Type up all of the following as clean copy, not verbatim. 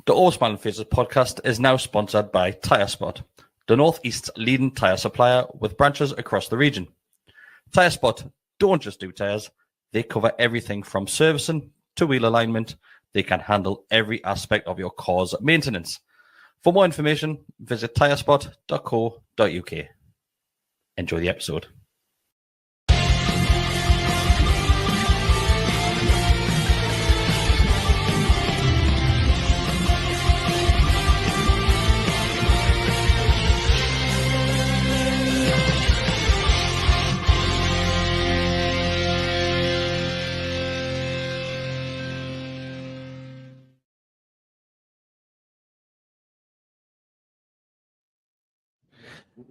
The All Smiling Faces podcast is now sponsored by Tyre Spot, the Northeast's leading tyre supplier with branches across the region. Tyre Spot don't just do tyres, they cover everything from servicing to wheel alignment. They can handle every aspect of your car's maintenance. For more information, visit tyrespot.co.uk. Enjoy the episode.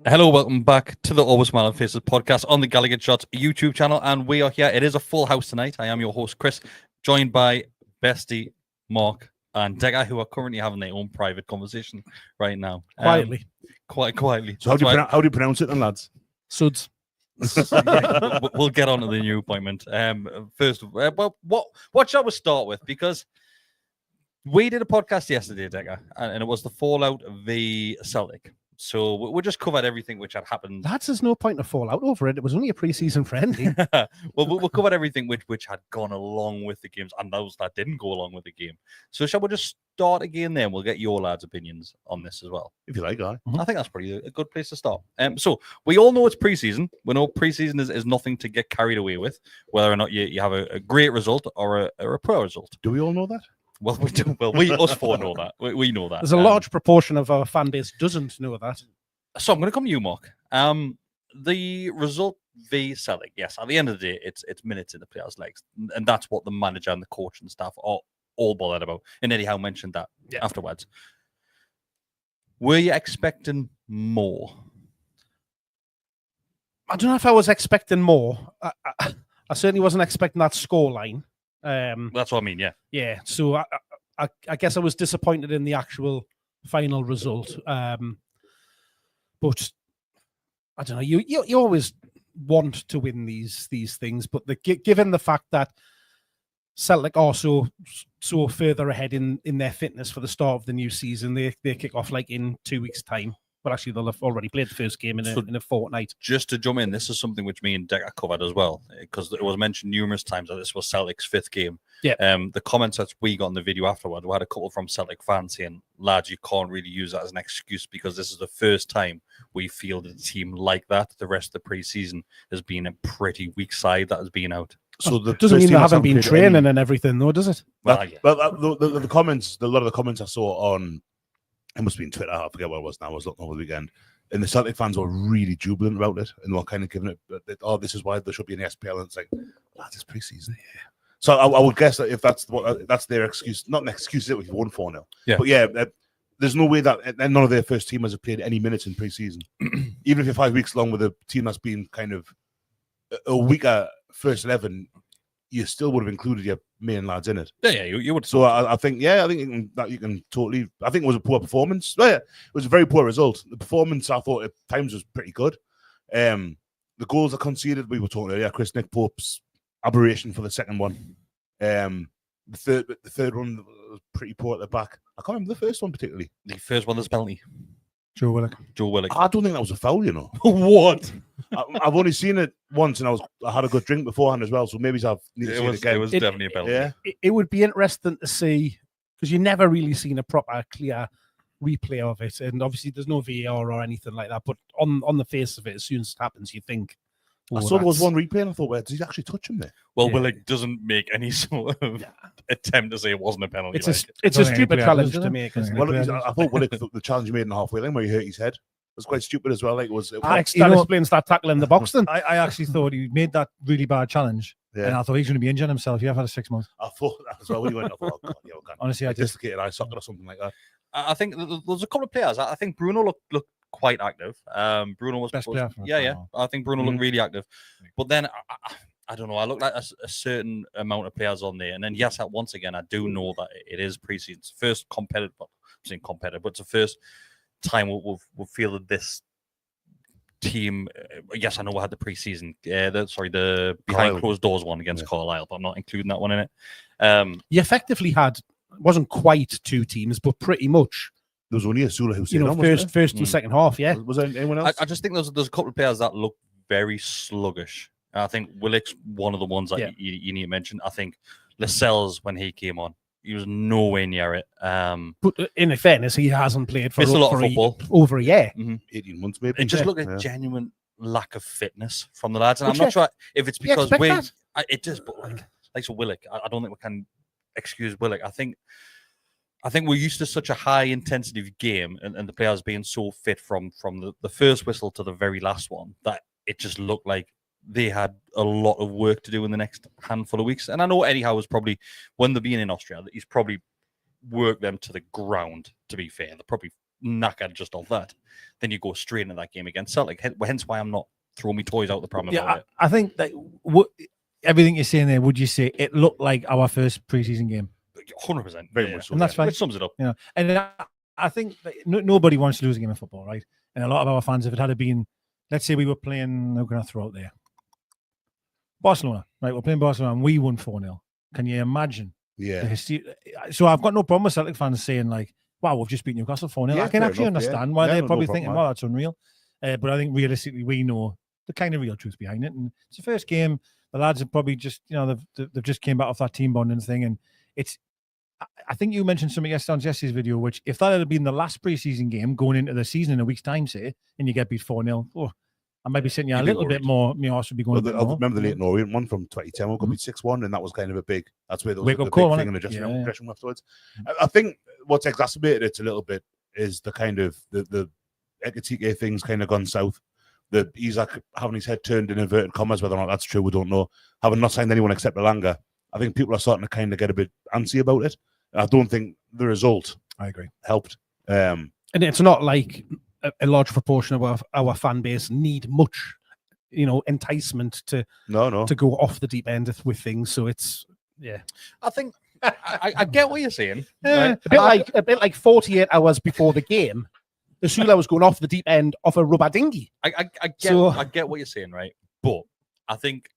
Hello, welcome back to the Always Smiling Faces podcast on the Gallagher Shots YouTube channel, and we are here. It is a full house tonight. I am your host, Chris, joined by Bestie, Mark, and Dega, who are currently having their own private conversation right now. Quietly. Quite quietly. So how do you pronounce it then, lads? Suds. We'll get on to the new appointment. First, what shall we start with? Because we did a podcast yesterday, Dega, and it was the fallout of the Celtic. So we just covered everything which had happened. Lads, there's no point to fall out over it. It was only a pre-season friendly. Well, we'll cover everything which had gone along with the games and those that didn't go along with the game. So shall we just start again there? We'll get your lads' opinions on this as well. If you like, guy. I think that's pretty a good place to start. So we all know it's pre-season. We know pre-season is nothing to get carried away with, whether or not you have a great result or a poor result. Do we all know that? Well, we do. Well, we us four know that. We know that. There's a large proportion of our fan base doesn't know that. So I'm going to come to you, Mark. The result v Celtic, yes. At the end of the day, it's minutes in the players' legs, and that's what the manager and the coach and staff are all bothered about. And Eddie Howe mentioned that afterwards. Were you expecting more? I don't know if I was expecting more. I certainly wasn't expecting that scoreline. That's what I mean. Yeah. So I guess I was disappointed in the actual final result. But I don't know. You always want to win these things, but given the fact that Celtic are so further ahead in their fitness for the start of the new season, they kick off like in 2 weeks' time. Well, actually, they'll have already played the first game in a fortnight. Just to jump in, this is something which me and Decker covered as well, because it was mentioned numerous times that this was Celtic's fifth game. Yeah. The comments that we got in the video afterward, we had a couple from Celtic fans saying, lads, you can't really use that as an excuse because this is the first time we fielded a team like that. The rest of the pre-season has been a pretty weak side that has been out. So that doesn't mean they haven't been training and everything, though, does it? Well, yeah. The comments, a lot of the comments I saw on, it must be on Twitter, I forget what it was now, I was looking over the weekend, and the Celtic fans were really jubilant about it, and they were kind of giving it, oh, this is why there should be an SPL, and it's like, lads, it's pre-season. Yeah. So I would guess that if that's their excuse, not an excuse, it was 1-4-0. Yeah. But yeah, there's no way that none of their first teamers have played any minutes in pre-season. Even if you're 5 weeks long with a team that's been kind of a weaker first 11, you still would have included your main lads in it. Yeah, you would. So I think you can totally. I think it was a poor performance. Well, yeah, it was a very poor result. The performance, I thought at times was pretty good. The goals are conceded. We were talking earlier. Chris Nick Pope's aberration for the second one. The third one was pretty poor at the back. I can't remember the first one particularly. The first one, there's a penalty. Joe Willock. I don't think that was a foul, you know. What? I've only seen it once, and I had a good drink beforehand as well, so maybe I've need to see it again. It was definitely a penalty. Yeah. It would be interesting to see, because you never really seen a proper, clear replay of it, and obviously there's no VAR or anything like that, but on the face of it, as soon as it happens, you think, I saw there was one replay and I thought, well, did he actually touch him there? Well, Willock doesn't make any sort of attempt to say it wasn't a penalty. It's a stupid challenge to make. Well, I thought Willock, the challenge he made in the halfway line where he hurt his head was quite stupid as well. Like that explains that tackle in the box then. I actually thought he made that really bad challenge. Yeah. And I thought he's going to be injuring himself. Yeah, I've had 6 months. I thought that as well when he went, I thought, oh, God, honestly, I dislocated eye socket or something like that. I think there's a couple of players. I think Bruno looked quite active. Bruno was best player. Yeah. I think Bruno looked really active. But then I don't know. I looked at a certain amount of players on there, and then yes, once again, I do know that it is preseason. It's first competitive. I'm saying competitive, but it's the first time we'll fielded this team. Yes, I know we had the preseason. The behind closed doors one against Carlisle, but I'm not including that one in it. You effectively had wasn't quite two teams, but pretty much. There was only Asula who You know, first and second half. Yeah. Was there anyone else? I just think there's a couple of players that look very sluggish. I think Willock's one of the ones that you need to mention. I think Lascelles, when he came on, he was nowhere near it. But in fairness, he hasn't played for Missed a lot of football. Over a year. 18 months maybe. It just looked a genuine lack of fitness from the lads. And I'm not sure if it's because it does, but like so Willock, I don't think we can excuse Willock. I think we're used to such a high intensity game and the players being so fit from the first whistle to the very last one that it just looked like they had a lot of work to do in the next handful of weeks. And I know Eddie Howe was probably, when they're being in Austria, he's probably worked them to the ground, to be fair. They're probably knackered just off that. Then you go straight into that game against Celtic. Hence why I'm not throwing me toys out the pram about it. I think that everything you're saying there, would you say it looked like our first preseason game? 100%. Very much so. And that's fine. Which sums it up. You know, and I think that nobody wants to lose a game of football, right? And a lot of our fans, if it had been, let's say we were playing, I'm going to throw out there, Barcelona, right? We're playing Barcelona and we won 4-0. Can you imagine? Yeah. So I've got no problem with Celtic fans saying like, wow, we've just beat Newcastle 4-0. Yeah, I can actually understand why they're probably thinking, problem, well, that's unreal. But I think realistically, we know the kind of real truth behind it. And it's the first game. The lads have probably just, you know, they've just came back off that team bonding thing. And I think you mentioned something yesterday on Jesse's video, which if that had been the last preseason game going into the season in a week's time, say, and you get beat 4-0, I might be sitting here a little bit more. My arse would be going. I remember the Leighton Orient one from 2010. We got beat 6-1, and that was kind of a big. That's where there was wake a up call, big thing in the dressing room afterwards. I think what's exacerbated it a little bit is the kind of the Ekatike things kind of gone south. The Isak having his head turned in inverted commas, whether or not that's true, we don't know. Having not signed anyone except Elanga, I think people are starting to kind of get a bit antsy about it. I don't think the result, I agree, helped. And it's not like a large proportion of our fan base need much, you know, enticement to go off the deep end with things. So it's I think I get what you're saying. Right? A bit like 48 hours before the game, the Sula was going off the deep end of a rubber dinghy. I get what you're saying, right? But I think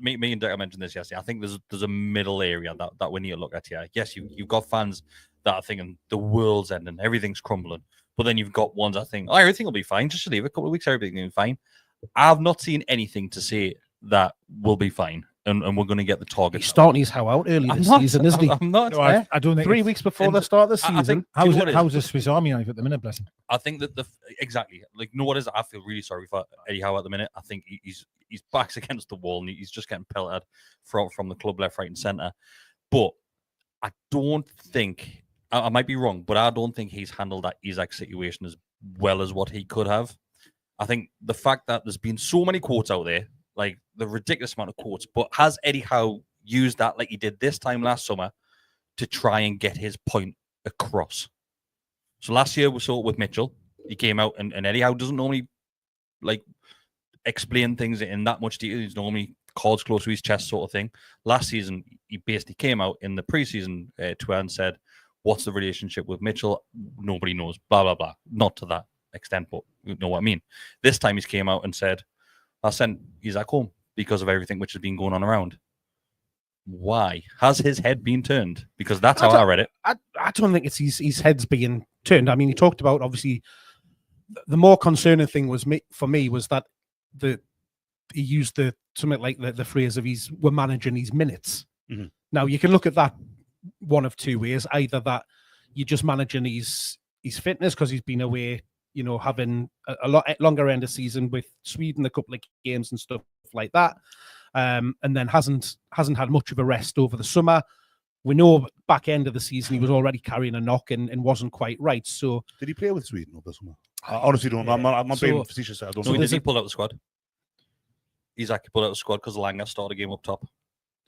me and Dick, I mentioned this yesterday. I think there's a middle area that we need to look at here. Yes, you've got fans that are thinking the world's ending, everything's crumbling. But then you've got ones that think, everything will be fine. Just leave it a couple of weeks, everything will be fine. I've not seen anything to say that will be fine and we're going to get the target. He's starting his how out early this season, isn't he? I'm not. No, I don't think 3 weeks before the start of the season. How's the Swiss Army knife at the minute, bless him? I think that exactly, like, no, what is it? I feel really sorry for Eddie Howe at the minute. I think he's back's against the wall and he's just getting pelted from the club left, right, and centre. But I don't think, I might be wrong, but I don't think he's handled that Isak situation as well as what he could have. I think the fact that there's been so many quotes out there, like the ridiculous amount of quotes, but has Eddie Howe used that like he did this time last summer to try and get his point across? So last year we saw it with Mitchell. He came out and Eddie Howe doesn't normally like explain things in that much detail. He's normally cards close to his chest sort of thing. Last season, he basically came out in the preseason tour and said, what's the relationship with Mitchell? Nobody knows, blah, blah, blah. Not to that extent, but you know what I mean. This time he's came out and said, I sent Isak home because of everything which has been going on around. Why? Has his head been turned? Because that's how I read it. I don't think it's his head's being turned. I mean, he talked about, obviously, the more concerning thing was for me was that he used something like the phrase of we're managing his minutes. Mm-hmm. Now, you can look at that one of two ways. Either that you're just managing his fitness because he's been away, you know, having a lot longer end of season with Sweden, a couple of games and stuff like that, and then hasn't had much of a rest over the summer. We know back end of the season he was already carrying a knock and wasn't quite right. So did he play with Sweden over the summer? I honestly don't know. I'm not being facetious. I don't know. Did he pull out the squad? Isak pulled out the squad because Langer started a game up top.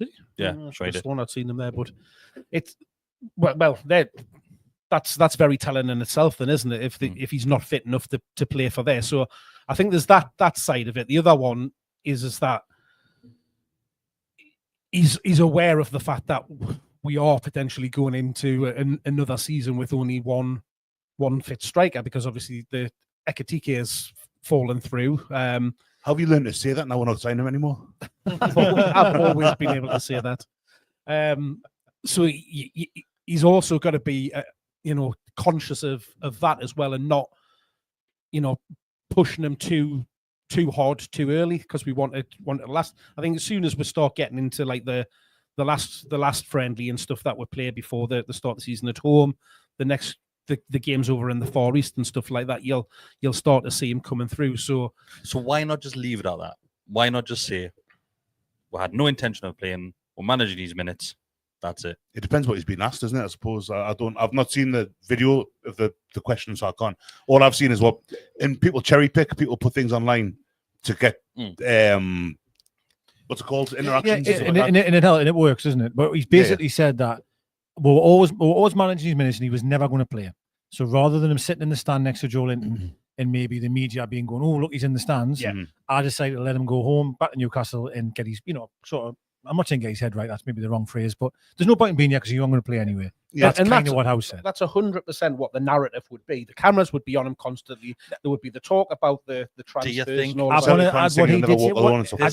Did he? Yeah, sure he did. I'd seen them there, but it's that's very telling in itself, then, isn't it? If he's not fit enough to play for there, so I think there's that side of it. The other one is that he's aware of the fact that we are potentially going into another season with only one fit striker, because obviously the Ekatike has fallen through. Have you learned to say that now we're not signing him anymore? I've always been able to say that. So he's also got to be, conscious of that as well, and not, pushing him too hard too early, because we want it to last. I think as soon as we start getting into like the last friendly and stuff that we play before the start of the season at home, the games over in the Far East and stuff like that, you'll start to see him coming through. So why not just leave it at that? Why not just say we had no intention of playing, we're managing these minutes, that's it? It depends what he's been asked, doesn't it? I suppose I've not seen the video of the questions, so I can't. All I've seen is and people cherry pick, people put things online to get what's it called, interactions. And it works, isn't it? But he's basically said that we're always managing his minutes, and he was never going to play. So rather than him sitting in the stand next to Joe Linton and maybe the media being going, oh, look, he's in the stands, I decided to let him go home, back to Newcastle, and get his, sort of, I'm not saying get his head right, that's maybe the wrong phrase, but there's no point in being here because you're not going to play anyway. Yeah, that's kind of what Howe said. That's 100% what the narrative would be. The cameras would be on him constantly. There would be the talk about the transfers. Do you think and all I of want that. to add what he did.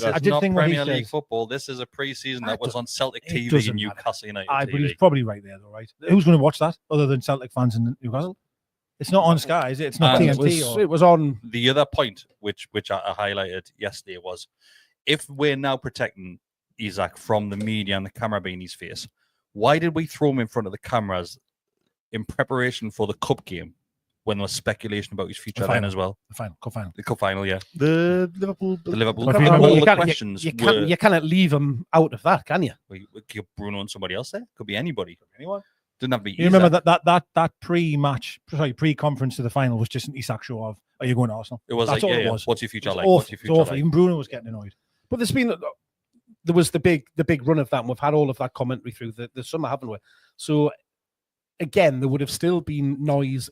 I did think what he Premier League said. football. This is a pre-season that was on Celtic TV doesn't and matter. Newcastle United But TV. he's probably right there, though, right? Who's going to watch that other than Celtic fans in Newcastle? It's not on Sky, is it? It's not And TNT. It was on. The other point, which I highlighted yesterday, was if we're now protecting Isak from the media and the camera being in his face, why did we throw him in front of the cameras in preparation for the cup game when there was speculation about his future then as well? The Cup final, yeah. The Liverpool. All the questions you cannot leave him out of that, can you? We could Bruno and somebody else there. Could be anybody. Anyone. Didn't have to be You remember that pre-conference to the final was just an Isak show of, are you going to Arsenal? It was That's like, all it was. What's your future like? Awful. What's your future It's awful. like? Even Bruno was getting annoyed. But there was the big run of that, and we've had all of that commentary through the summer, haven't we? So again, there would have still been noise.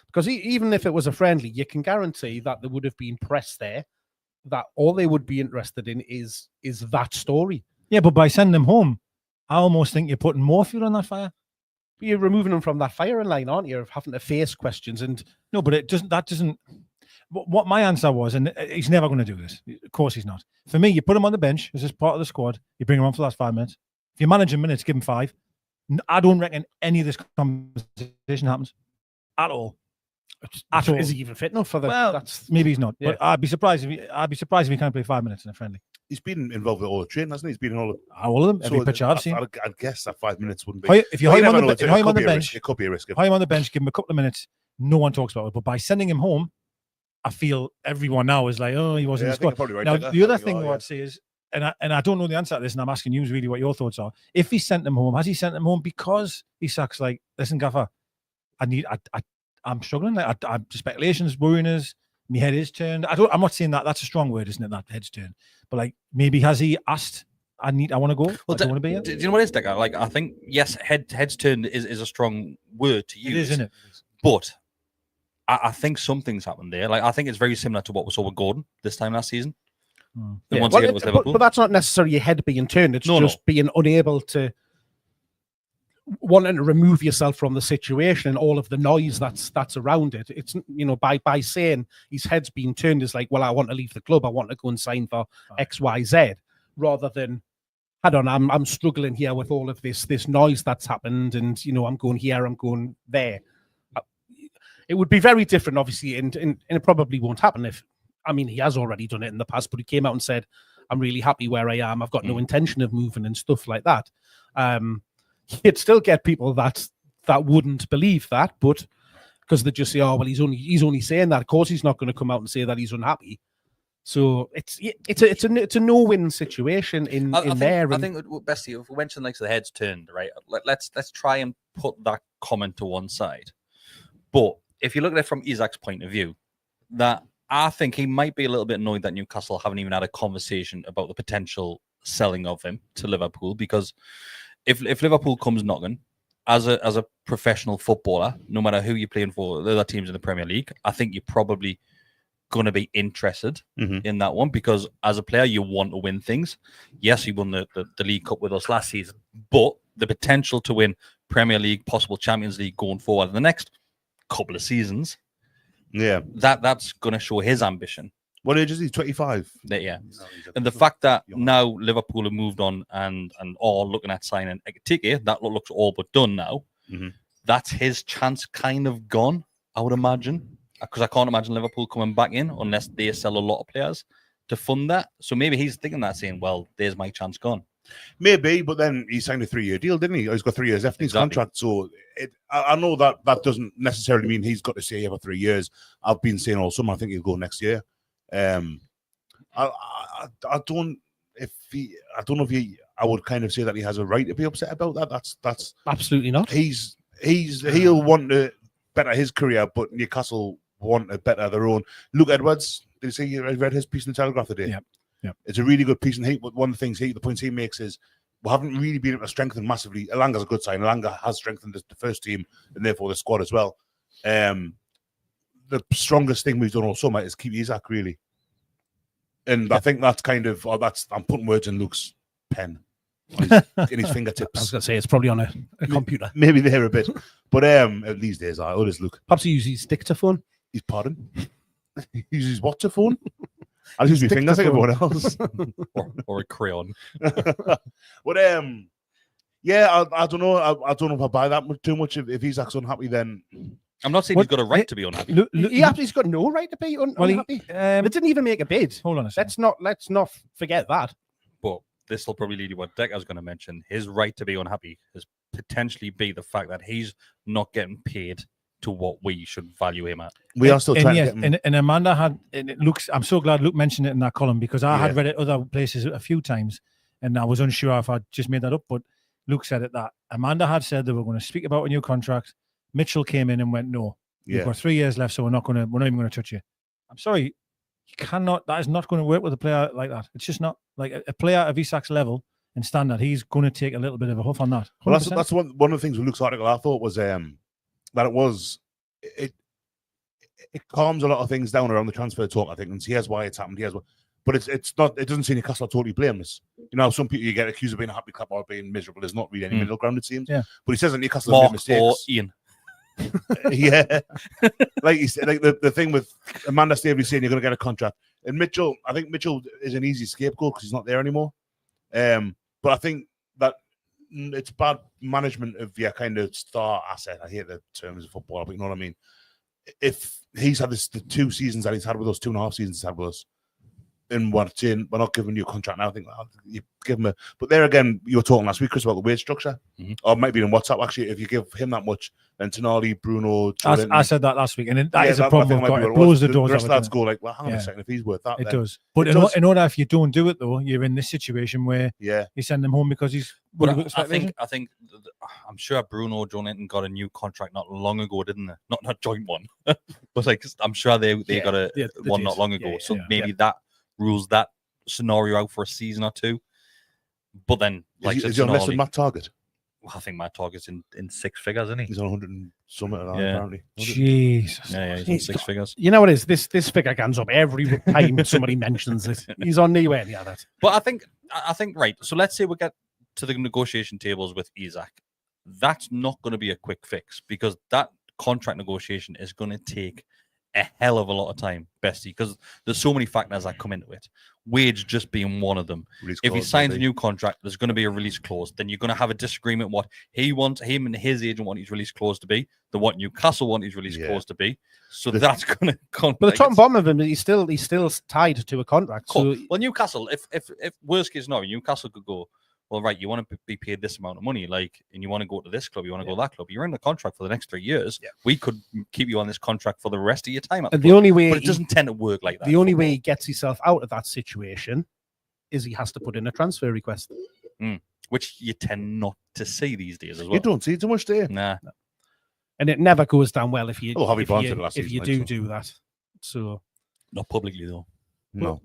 Because even if it was a friendly, you can guarantee that there would have been press there that all they would be interested in is that story. Yeah, but by sending him home, I almost think you're putting more fuel on that fire. But you're removing them from that firing line, aren't you? Of having to face questions and no, but that doesn't. What my answer was, and he's never going to do this. Of course, he's not. For me, you put him on the bench as just part of the squad. You bring him on for the last 5 minutes. If you manage him minutes, give him 5. I don't reckon any of this conversation happens at all. At all. Is he even fit enough for that? Well, maybe he's not. Yeah. But I'd be surprised if he can't play 5 minutes in a friendly. He's been involved with all the training, hasn't he? He's been in all of them. Every picture I've seen. I'd guess that 5 minutes wouldn't be. If you hire him on the bench, it could be a risk. Hire him on the bench, give him a couple of minutes. No one talks about it. But by sending him home, I feel everyone now is like, oh, he wasn't in the squad. Right, now, the other thing I'd say is, and I don't know the answer to this, and I'm asking you really what your thoughts are. If he sent him home, has he sent him home because Isak's like, listen, Gaffer, I'm struggling. Like, the speculation's worrying us. My head is turned. I'm not saying that. That's a strong word, isn't it? That head's turned. But like, maybe has he asked? I want to go. Well, I don't want to be here. Do you know what it is, Decker? Like, I think yes, heads turned is a strong word to use. It is, isn't it? But I think something's happened there. Like, I think it's very similar to what we saw with Gordon this time last season. Yeah. Once again, it was Liverpool. But that's not necessarily your head being turned. It's just being unable to, wanting to remove yourself from the situation and all of the noise that's around it. It's, by saying his head's being turned is like, well, I want to leave the club. I want to go and sign for X, Y, Z, rather than, I'm struggling here with all of this noise that's happened, and I'm going here, I'm going there. It would be very different, obviously, and it probably won't happen he has already done it in the past, but he came out and said, I'm really happy where I am. I've got no intention of moving and stuff like that. You'd still get people that wouldn't believe that, but because they just say, oh, well, he's only saying that. Of course, he's not going to come out and say that he's unhappy. So it's a no-win situation in there. I think Bestie, if we mention like the heads turned, right? Let's try and put that comment to one side. But if you look at it from Isak's point of view, that I think he might be a little bit annoyed that Newcastle haven't even had a conversation about the potential selling of him to Liverpool, because if Liverpool comes knocking, as a professional footballer, no matter who you're playing for, the other teams in the Premier League, I think you're probably going to be interested in that one, because as a player, you want to win things. Yes, he won the League Cup with us last season, but the potential to win Premier League, possible Champions League going forward in the next couple of seasons, that's going to show his ambition. What age is he? 25. Yeah, and the fact that now Liverpool have moved on and are looking at signing Ekitike, that looks all but done now. that's his chance kind of gone, I would imagine. Because I can't imagine Liverpool coming back in unless they sell a lot of players to fund that. So maybe he's thinking that, saying, well, there's my chance gone. Maybe, but then he signed a 3-year deal, didn't he? He's got 3 years left in his contract. So I know that doesn't necessarily mean he's got to stay here for 3 years. I've been saying all summer, I think he'll go next year. I don't know if I would kind of say that he has a right to be upset about that. That's absolutely not. He'll want to better his career, but Newcastle want to better their own. Luke Edwards, did you say you read his piece in the Telegraph today? Yeah. It's a really good piece, and one of the things the points he makes is we haven't really been able to strengthen massively. Elanga's a good sign. Elanga has strengthened the first team and therefore the squad as well. The strongest thing we've done all summer is keep Isak, really. And I think that's kind of, I'm putting words in Luke's pen, in his fingertips. I was going to say, it's probably on a computer. Maybe there a bit. But at these days, it is Luke. Perhaps he uses his dictaphone. His pardon? He uses what's a phone? I'll use my fingers like everyone else. or a crayon. But yeah, I don't know. I don't know if I buy that too much. If Isak's unhappy, then I'm not saying he's got a right to be unhappy. He's got no right to be unhappy. They didn't even make a bid. Hold on a second. Let's not forget that. But this will probably lead to what Decker's going to mention. His right to be unhappy is potentially be the fact that he's not getting paid to what we should value him at. We are still trying to get him. And Amanda had, and it looks, I'm so glad Luke mentioned it in that column because I had read it other places a few times and I was unsure if I just made that up, but Luke said it that Amanda had said they were going to speak about a new contract. Mitchell came in and went, no, you've got 3 years left, so we're not even going to touch you. I'm sorry, you cannot, that is not going to work with a player like that. It's just not like a player of Isak's level and standard. He's going to take a little bit of a huff on that. 100%. Well, that's one of the things with Luke's article I thought was that it calms a lot of things down around the transfer talk, I think, and here's why it's happened. But it's not. It doesn't seem Newcastle are totally blameless. You know, some people you get accused of being a happy club or being miserable. There's not really any middle ground, it seems. Yeah. But he says that Newcastle have made mistakes. Or Ian. Yeah, like he said, like the thing with Amanda Staveley saying you're going to get a contract, and Mitchell. I think Mitchell is an easy scapegoat because he's not there anymore. But I think that it's bad management of your kind of star asset. I hate the terms of football, but you know what I mean. If he's had the 2 seasons that he's had with us, 2.5 seasons he's had with us, and we're not giving you a contract now, I think you give him a. But there again, you were talking last week, Chris, about the wage structure, or maybe in WhatsApp. Actually, if you give him that much, then Tonali, Bruno, I said that last week, and that is a problem. It blows the doors. The rest of lads go like, well, hang on a second, if he's worth that, it then. Does. But in order, if you don't do it though, you're in this situation where you send him home because he's. But I think I'm sure Bruno Joneton got a new contract not long ago, didn't they? Not joint one, but like I'm sure they got a one not long ago. So maybe that rules that scenario out for a season or two. But then, like, is he on less than Matt Target? Well, I think Matt Target's in 6 figures, isn't he? He's on 100 and something apparently. Jesus. Yeah, he's on 6 figures. You know what it is? This figure comes up every time somebody mentions it. He's on nowhere near that. But I think right. So let's say we get to the negotiation tables with Isak. That's not going to be a quick fix because that contract negotiation is going to take a hell of a lot of time, Bestie, because there's so many factors that come into it. Wage just being one of them. If he signs a new contract, there's going to be a release clause. Then you're going to have a disagreement what he wants, him and his agent want his release clause to be, than what Newcastle want his release clause to be. So that's going to come. But the top and bottom of him, he's still tied to a contract. Cool. So, well, Newcastle, if worst case scenario, Newcastle could go, well, right, you want to be paid this amount of money, like, and you want to go to this club, you want to go to that club. You're in the contract for the next 3 years. Yeah. We could keep you on this contract for the rest of your time. And the only way, but it doesn't tend to work like that. The only way he gets himself out of that situation is he has to put in a transfer request, which you tend not to see these days as well. You don't see too much, do you? Nah. And it never goes down well if you do that. So not publicly though. No.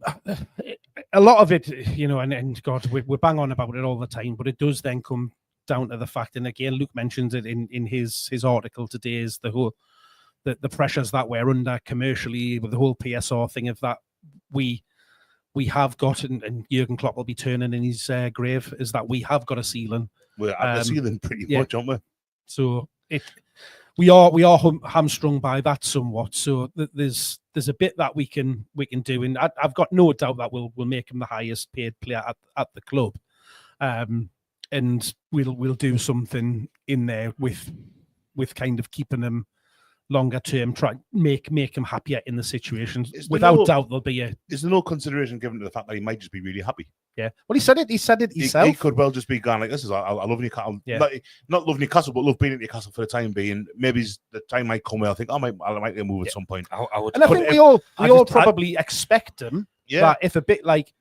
A lot of it, you know, and God, we bang on about it all the time, but it does then come down to the fact, and again, Luke mentions it in his article today, is the whole the pressures that we're under commercially with the whole PSR thing of that we have got, and Jurgen Klopp will be turning in his grave, is that we have got a ceiling. We're at the ceiling pretty much, aren't we? So we are hamstrung by that somewhat. So there's a bit that we can do, and I've got no doubt that we'll make him the highest paid player at the club, and we'll do something in there with with kind of keeping him longer term, try make him happier in the situations. Is there Without no- doubt, there'll be a Is there no consideration given to the fact that he might just be really happy? yeah. Well, he said it himself. He could well just be going like, "This is I love Newcastle." Yeah. Not love Newcastle, but love being at Newcastle for the time being. Maybe the time might come where I think I might move at some point. I would. And I But think if- we all just- probably expect him. Yeah, That if a bit like,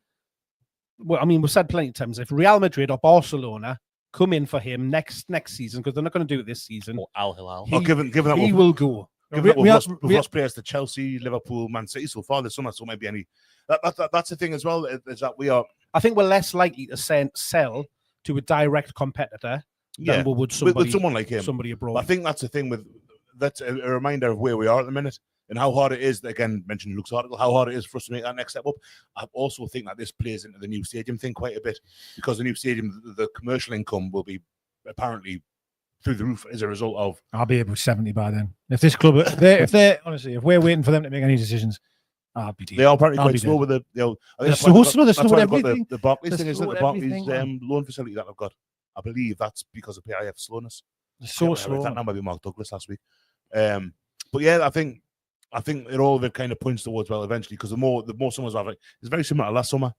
well, I mean, we've said plenty of times, if Real Madrid or Barcelona come in for him next season, because they're not going to do it this season, Or Al Hilal. he- given that he we've, will go. given that We- we've lost players to Chelsea, Liverpool, Man City so far this summer, so maybe any. That's the thing as well, is that we are. I think we're less likely to sell to a direct competitor Yeah, than we would with somebody, someone like him. somebody But I abroad. think that's the thing with that's a reminder of where we are at the minute and how hard it is. Again, mentioned Luke's article, how hard it is for us to make that next step up. I also think that this plays into the new stadium thing quite a bit because the new stadium, the commercial income will be apparently through the roof as a result of. I'll be about 70 by then. If this club, if they're honestly, if we're waiting for them to make any decisions, I'll be deep. They are apparently I'll quite be slow dead. with the. I think They're that's so why slow, they're that's slow why with I've got everything. the Barclays They're thing, isn't slow it? with The Barclays everything, man. loan facility that I've got. I believe that's because of PIF slowness. So Yeah, slow. That might be Mark Douglas last week. But yeah, I think it all of it kind of points towards well eventually because the more summers I've like, it's very similar to last summer.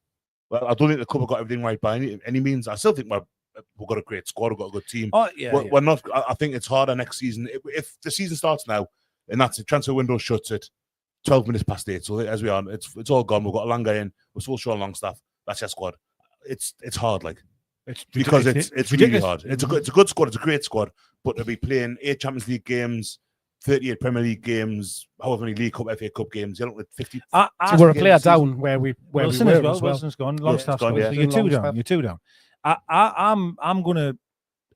Well, I don't think the club have got everything right by any means. I still think we've got a great squad, we've got a good team. Oh yeah, We're not. I think it's harder next season. If the season starts now and that's the transfer window shuts at 12 minutes past 8, so as we are, it's all gone. We've got Alanga in. We're still short Longstaff. That's your squad. It's hard, like. Because it's really ridiculous. hard. It's a good squad. It's a great squad. But to be playing 8 Champions League games, 38 Premier League games, however many League Cup, FA Cup games, you're looking at 50. So we're a games player a season. down where we Wilson were as well. as well. Wilson's gone. Wilson's Longstaff's gone, gone. yeah. So you're two Longstaff. down. You're two down. I'm gonna.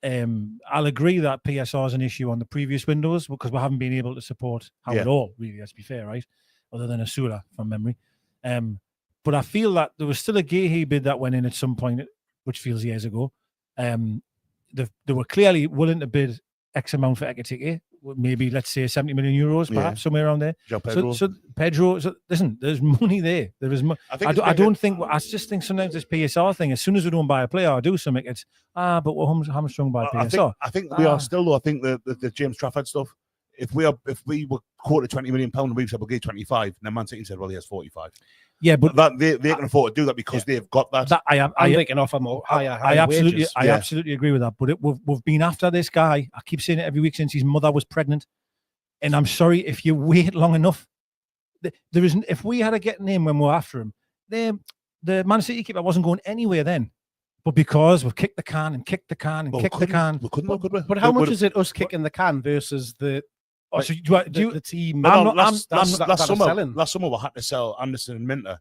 I'll agree that PSR is an issue on the previous windows because we haven't been able to support Howe at all. Really, let's be fair, right? Other than Asula from memory. But I feel that there was still a Gahey bid that went in at some point, which feels years ago. They were clearly willing to bid X amount for Ekitike, maybe let's say 70 million euros, perhaps somewhere around there. João Pedro. So Pedro, listen, there's money there. There is. I don't think. I just think sometimes this PSR thing. As soon as we don't buy a player or do something, it's but we're hamstrung by PSR. I think we are still though. I think the James Trafford stuff. If we were quoted £20 million and we said we'll give 25, and then Man City said, well, he has 45. Yeah, but that they can afford to do that because they've got that. I'm thinking of a more higher absolutely, wages. I absolutely agree with that. But we've been after this guy. I keep saying it every week since his mother was pregnant. And I'm sorry if you wait long enough. There isn't. If we had to get him when we're after him, the Man City keeper wasn't going anywhere then. But because we've kicked the can and kicked the can and kicked the can. We couldn't, could we? But how much is it us kicking the can versus the So the team? Last selling. summer we had to sell Anderson and Minter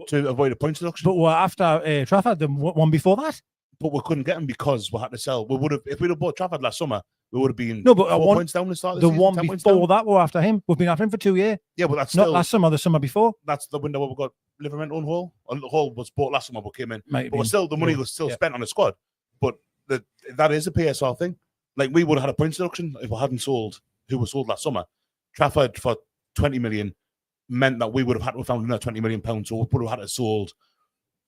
to avoid a points deduction. But we're after Trafford, the one before that. But we couldn't get them because we had to sell. We would have if we'd have bought Trafford last summer. We would have been 4 points down the start. Of the one 10 points before down. that, we're after him. We've been after him for 2 years. Yeah, but that's Not still last summer. The summer before. that's the window where we got Livermore and Hall. Hall was bought last summer, but came in. Might have But been. still, the money was still spent on the squad. But that is a PSR thing. Like we would have had a points deduction if we hadn't sold who was sold last summer. Trafford for 20 million meant that we would have had to have found another 20 million pounds. So we would have had it sold.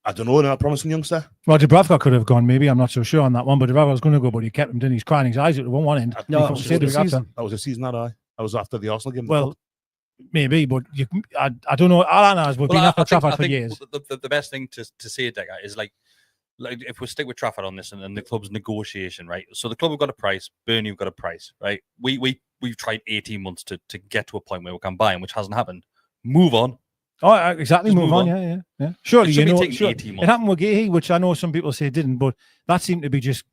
I don't know, another promising youngster. Well, Dubravka could have gone. Maybe I'm not so sure on that one. But Dubravka was going to go, but he kept him. Didn't he? He's crying his eyes out at one end. No, He it was said the he got season. them. That was a season that I was after the Arsenal game. Well, maybe, but I don't know. All I know is we've been after Trafford for years. The best thing to say, Decker, is like if we stick with Trafford on this and the club's negotiation, right? So the club have got a price, Burnley have got a price, right? We've tried 18 months to get to a point where we can buy him, which hasn't happened. Move on. Oh, exactly. Just Move on. Yeah. Surely, It should you be know, taking 18 it months. happened with Gahey, which I know some people say didn't, but that seemed to be just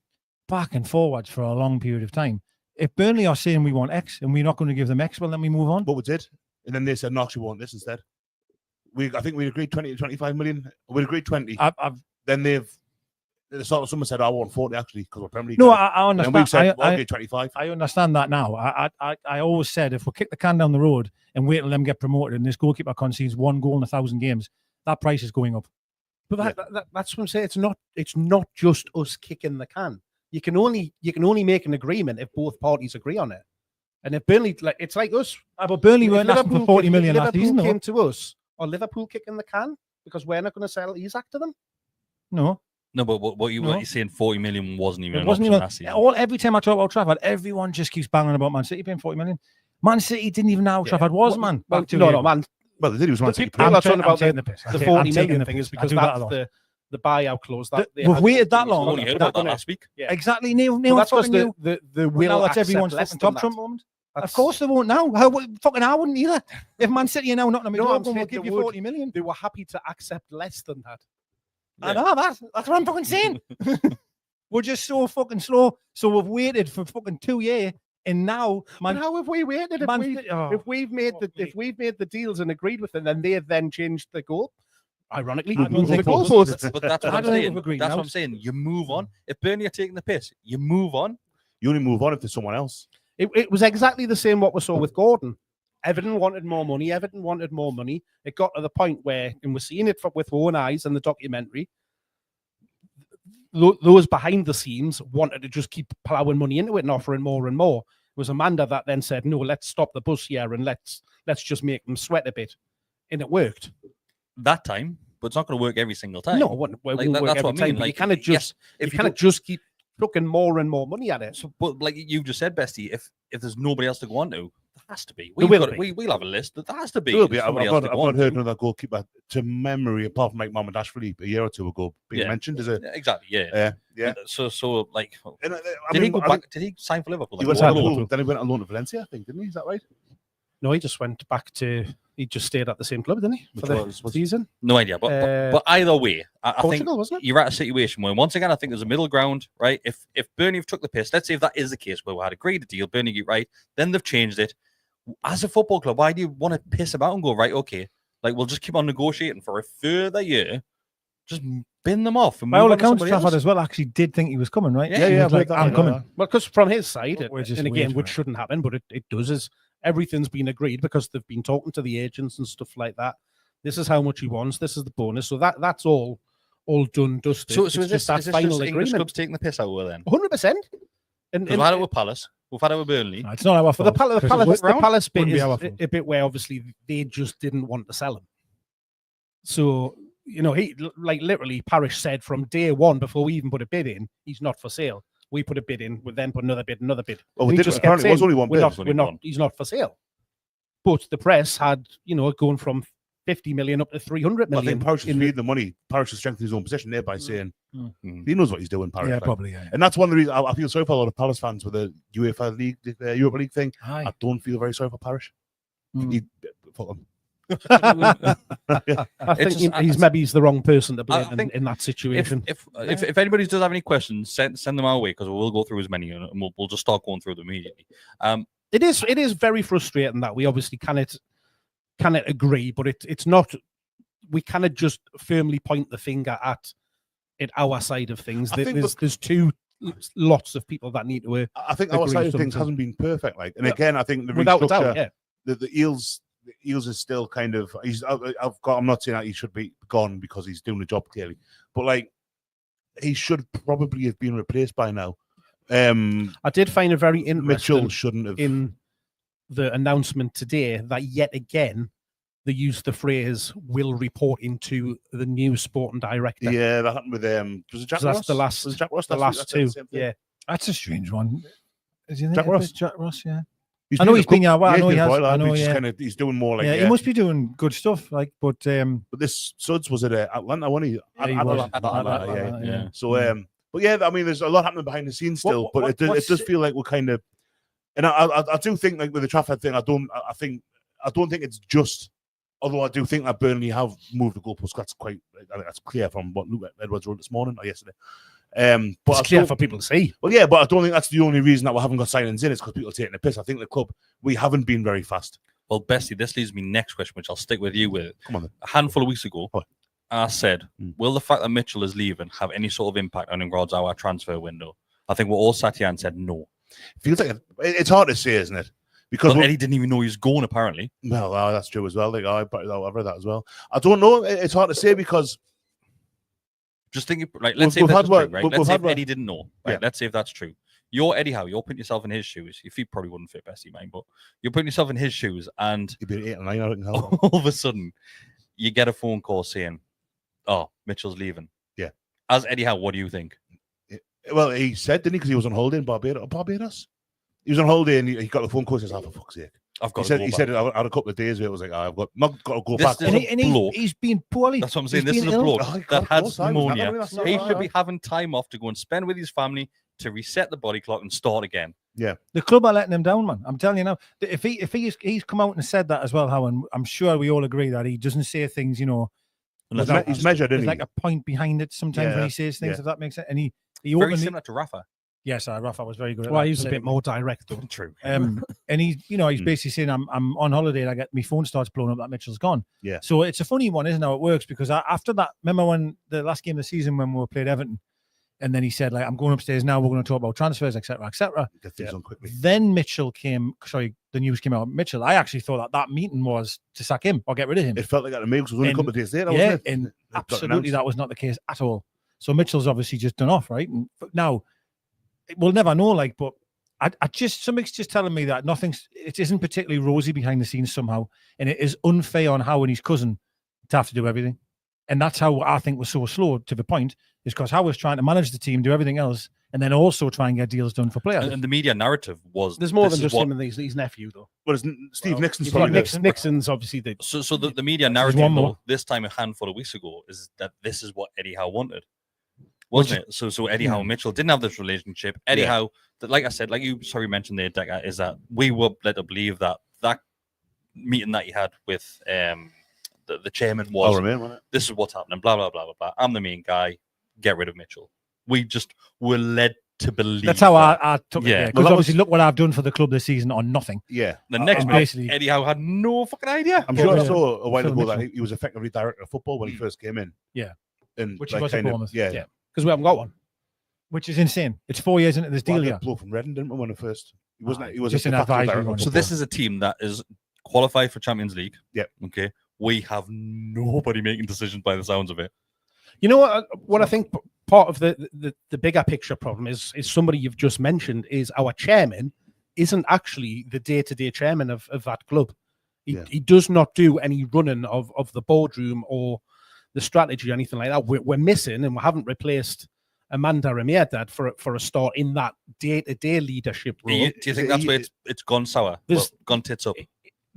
back and forwards for a long period of time. If Burnley are saying we want X and we're not going to give them X, well, then we move on. But we did. And then they said, no, actually, we want this instead. I think we agreed 20 to 25 million. We agreed 20. Then they've, the start of summer said, I want 40 actually, because we're Premier League. No, now. I And understand. then we've said, I okay, 25. I understand that now. I always said if we kick the can down the road and wait till them get promoted and this goalkeeper concedes 1 goal in 1,000 games, that price is going up. But that's what I'm saying. It's not just us kicking the can. You can only make an agreement if both parties agree on it. And if Burnley, it's like us. But Burnley weren't asking for 40 million last Liverpool season. came to us, or Liverpool kicking the can because we're not going to sell Isak to them. No. No, but what you're saying, 40 million wasn't even an wasn't option even last season. every time I talk about Trafford, everyone just keeps banging about Man City paying 40 million. Man City didn't even know how Trafford was, man. Well, Back 2 no, years no, ago. man. Well, they did. It was Man City. People are talking about taking the piss. the I'm 40 taking million the thing is piss. I because do that that's a lot. the buyout clause. That they We've had waited that to long. I've only use. heard about that Gonna- last week. Yeah. Exactly. Neil Well, that's because fucking the Well, will now that's accept everyone's less fucking than top that. trump moment. Of That's- course they won't now. Fucking I wouldn't either. If Man City are now knocking on my No, door, I'm going, we'll saying give they you would. 40 million. They were happy to accept less than that. I know that. That's what I'm fucking saying. We're just so fucking slow. So we've waited for fucking 2 years, and now But how have we waited? If we've made the deals and agreed with them, then they have then changed the goal. Ironically, I don't moving the think we've- goalposts. But that's what I I'm don't think saying. we've agreed That's now. what I'm saying. You move on. If Burnley are taking the piss, you move on. You only move on if there's someone else. It was exactly the same what we saw with Gordon. Everton wanted more money. Everton wanted more money. It got to the point where, and we're seeing it with our own eyes in the documentary, those behind the scenes wanted to just keep plowing money into it and offering more and more. It was Amanda that then said, no, let's stop the bus here and let's just make them sweat a bit. And it worked. That time, but it's not going to work every single time. No, it won't work that's every what I time, mean. but Like, you kind of just, if you kind of just keep looking more and more money at it. So, but like you just said, Bestie, if there's nobody else to go on to, there has to be. There will be. We'll have a list. There has to be. There will be. I've somebody else not to go on heard to. another goalkeeper to memory, apart from like Mom and Ashford a year or two ago, being mentioned. Is it? Yeah, exactly. Yeah. Yeah. So like, And, did he go back? Did he sign for Liverpool? He Like, went to Liverpool, then he went on loan to Valencia, I think, didn't he? Is that right? No, he just went back to. He just stayed at the same club, didn't he, for the season? No idea. But either way, I think Portugal, wasn't it? you're at a situation where once again I think there's a middle ground, right? If Burnley have took the piss, let's say if that is the case where we had agreed a deal, Burnley get right, then they've changed it. As a football club, why do you want to piss about and go, right, okay, like we'll just keep on negotiating for a further year, just bin them off. And By all move on to accounts, somebody Trafford else? as well actually did think he was coming, right? Yeah, He yeah, was like, I'm coming. Well, because from his side, But we're just and again, waiting which for it. shouldn't happen, but it does, is everything's been agreed because they've been talking to the agents and stuff like that. This is how much he wants. This is the bonus. So that's all done, dusted. So It's is this that just final English agreement? clubs taking the piss out of her then? 100%. And We've had it with Palace. We've had it with Burnley. No, it's not our Well, fault. the 'cause Palace bit Wouldn't be is our fault. a bit where obviously they just didn't want to sell him. So, he like literally Parish said from day one before we even put a bid in, he's not for sale. We put a bid in, we then put another bid. Well, we He did. just Apparently, kept it was saying, only one bid. he's not for sale. But the press had, going from 50 million up to 300 I million. think Parish is feeding the money. Parish is strengthening his own position there by saying he knows what he's doing, Parish. Yeah, like. probably. Yeah. And that's one of the reasons I feel sorry for a lot of Palace fans with the UEFA League, the Europa League thing. Aye. I don't feel very sorry for Parish. Fuck him. I think he's the wrong person to blame in that situation. If anybody does have any questions, send them our way because we'll go through as many and we'll just start going through them immediately. It is very frustrating that we obviously cannot agree, but it's not. We cannot just firmly point the finger at our side of things. There's two lots of people that need to. I think our side of things hasn't been perfect. Like, and again, I think the without restructure, doubt, yeah. the Eels is still kind of. I'm not saying that he should be gone because he's doing the job clearly, but like he should probably have been replaced by now. I did find it very interesting. Mitchell shouldn't have in the announcement today that yet again they used the phrase "will report into the new sporting director." Yeah, that happened with was it Jack So Ross? that's the last. Was it Jack Ross? The last two. Yeah, That's a strange one. Is he Jack Ross? Jack Ross, yeah. He's I know been he's a been. couple- Yeah, I know he has. Boy, lad, I know. he's Yeah. just he's doing more like. Yeah, he must be doing good stuff. Like, but But this Suds was at Atlanta, wasn't he? Yeah, he was. Atlanta, yeah. yeah. So, but yeah, I mean, there's a lot happening behind the scenes still, but it does feel like we're kind of, and I do think like with the Trafford thing, I don't think it's just. Although I do think that Burnley have moved the goalpost. That's that's clear from what Luke Edwards wrote this morning or yesterday. But it's clear for people to see. Well, yeah, but I don't think that's the only reason that we haven't got signings in. It's because people are taking the piss. I think the club, we haven't been very fast. Well, Bessie, this leads me next question, which I'll stick with you with. Come on, then. A handful of weeks ago, I said, will the fact that Mitchell is leaving have any sort of impact on regards our transfer window? I think we're all sat here and said no. Feels like it's hard to say, isn't it? Because Eddie didn't even know he was going, apparently. Well, that's true as well. Like, I've read that as well. I don't know. It's hard to say because just think, like, let's say that's true, right? Let's say if Eddie didn't know, right? Yeah. Let's say if that's true. You're Eddie Howe. You're putting yourself in his shoes. Your feet probably wouldn't fit Bessie, mine, but you're putting yourself in his shoes, and you'd be 8 or 9. I don't know. All of a sudden, you get a phone call saying, "Oh, Mitchell's leaving." Yeah. As Eddie Howe, what do you think? Well, he said, didn't he? Because he was on holiday in Barbados. He was on holiday and he got the phone call. He says, "Oh, for fuck's sake!" I've got. He said I had a couple of days where it was like, I've not got to go back. He's been poorly. That's what I'm saying. He's This is been a ill. bloke that has pneumonia. Really, He should be having time off to go and spend with his family to reset the body clock and start again. Yeah, the club are letting him down, man. I'm telling you now. If he's come out and said that as well, how, and I'm sure we all agree that he doesn't say things, he's measured. There's like a point behind it sometimes when he says things. If that makes sense, and he very openly, similar to Rafa. Yes, Rafa was very good. Well, he was a bit more direct, though. True. And he's basically saying, I'm on holiday and my phone starts blowing up that Mitchell's gone. Yeah. So it's a funny one, isn't it, how it works? Because after that, remember when the last game of the season when we played Everton, and then he said, like, I'm going upstairs now, we're going to talk about transfers, etc., etc. Get things done quickly. Then the news came out. Mitchell, I actually thought that meeting was to sack him or get rid of him. It felt like that to me because it was only a couple of days later, Yeah, wasn't it? and absolutely that was not the case at all. So Mitchell's obviously just done off, right? And now, we'll never know, but something's just telling me that it isn't particularly rosy behind the scenes somehow, and it is unfair on Howe and his cousin to have to do everything, and that's how I think we're so slow to the point, is because Howe was trying to manage the team, do everything else, and then also try and get deals done for players. And the media narrative was there's more than just him and his nephew, though. Well, it's Steve Nixon's Well, probably Nixon's obviously the. So the media narrative though, this time a handful of weeks ago is that this is what Eddie Howe wanted. Wasn't it? So Eddie Howe and Mitchell didn't have this relationship. Eddie Howe, like I said, like you mentioned there, Decker, is that we were led to believe that meeting that he had with the chairman was, this is what's happening, blah, blah, blah, blah, blah. I'm the main guy, get rid of Mitchell. We just were led to believe that's how that. I took it. Because obviously, look what I've done for the club this season on nothing. Yeah. The next minute, Eddie Howe had no fucking idea. I'm sure I saw a while ago that he was effectively director of football when he first came in. Yeah. And which was at Bournemouth. Yeah. Because we haven't got one. Which is insane. It's 4 years into this deal. Yeah, bloke from Reading, didn't we? When it first, he wasn't. He was just an advisory. So this is a team that is qualified for Champions League. Yeah. Okay. We have nobody making decisions by the sounds of it. You know what I think part of the bigger picture problem is somebody you've just mentioned is our chairman isn't actually the day-to-day chairman of that club. He does not do any running of the boardroom or the strategy or anything like that. We're missing, and we haven't replaced Amanda Ramierdad for a start in that day-to-day leadership role. Do you think that's where it's gone sour? Gone tits up?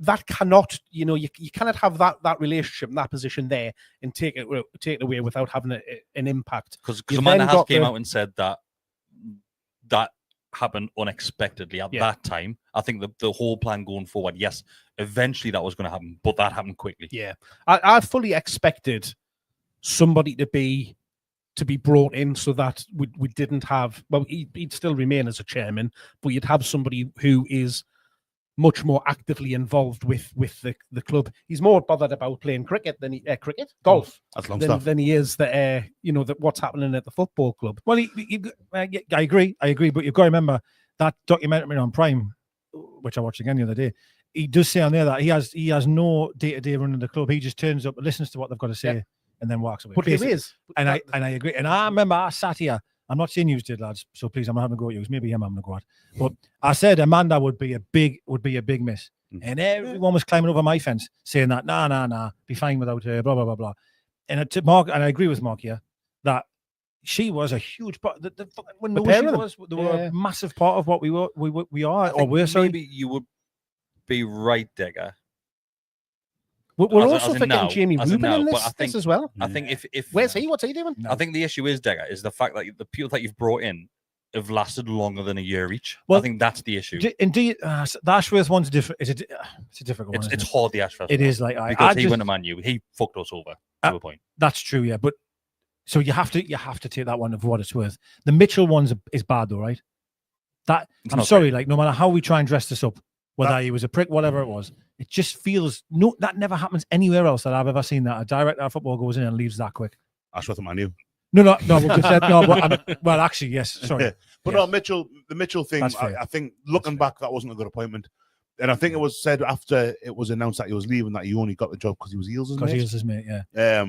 That cannot, you cannot have that relationship in that position there and take it away without having an impact. Because Amanda has came out and said that happened unexpectedly at that time. I think the whole plan going forward, yes, eventually that was going to happen, but that happened quickly. Yeah, I fully expected somebody to be brought in so that we didn't have. Well, he'd still remain as a chairman, but you'd have somebody who is much more actively involved with the club. He's more bothered about playing cricket than golf. That's long stuff. Than he is that what's happening at the football club. Well, I agree, but you've got to remember that documentary on Prime, which I watched again the other day. He does say on there that he has no day-to-day running the club. He just turns up, listens to what they've got to say, and then walks away. But it is, and I agree. And I remember I sat here. I'm not saying you did, lads. So please, I'm not having a go at you. Maybe I'm having a go at. But I said Amanda would be a big miss, and everyone was climbing over my fence saying that nah, be fine without her, blah blah blah blah. And to Mark, and I agree with Mark here that she was a huge part. When they were a massive part of what we are, or we're. Sorry, maybe you would be right, Digger. We're also forgetting Jamie Rubin in this as well. I think if where's he? What's he doing? I think the issue is, Digger, is the fact that the people that you've brought in have lasted longer than a year each. Well, I think that's the issue. Indeed, the Ashworth one's different. It's a difficult one. It's hard, the Ashworth. It is like because he went to Man U. He fucked us over to a point. That's true, yeah. But so you have to take that one for what it's worth. The Mitchell one is bad though, right? I'm sorry, like no matter how we try and dress this up, whether he was a prick, whatever it was, it just feels that never happens anywhere else that I've ever seen, that a director of football goes in and leaves that quick. Ashworth and Man U. No. Well, actually, yes. Sorry, yeah. But no, the Mitchell thing. I think looking back, that wasn't a good appointment, and I think it was said after it was announced that he was leaving that he only got the job because he was Eales' mate. Because Eales' mate, yeah.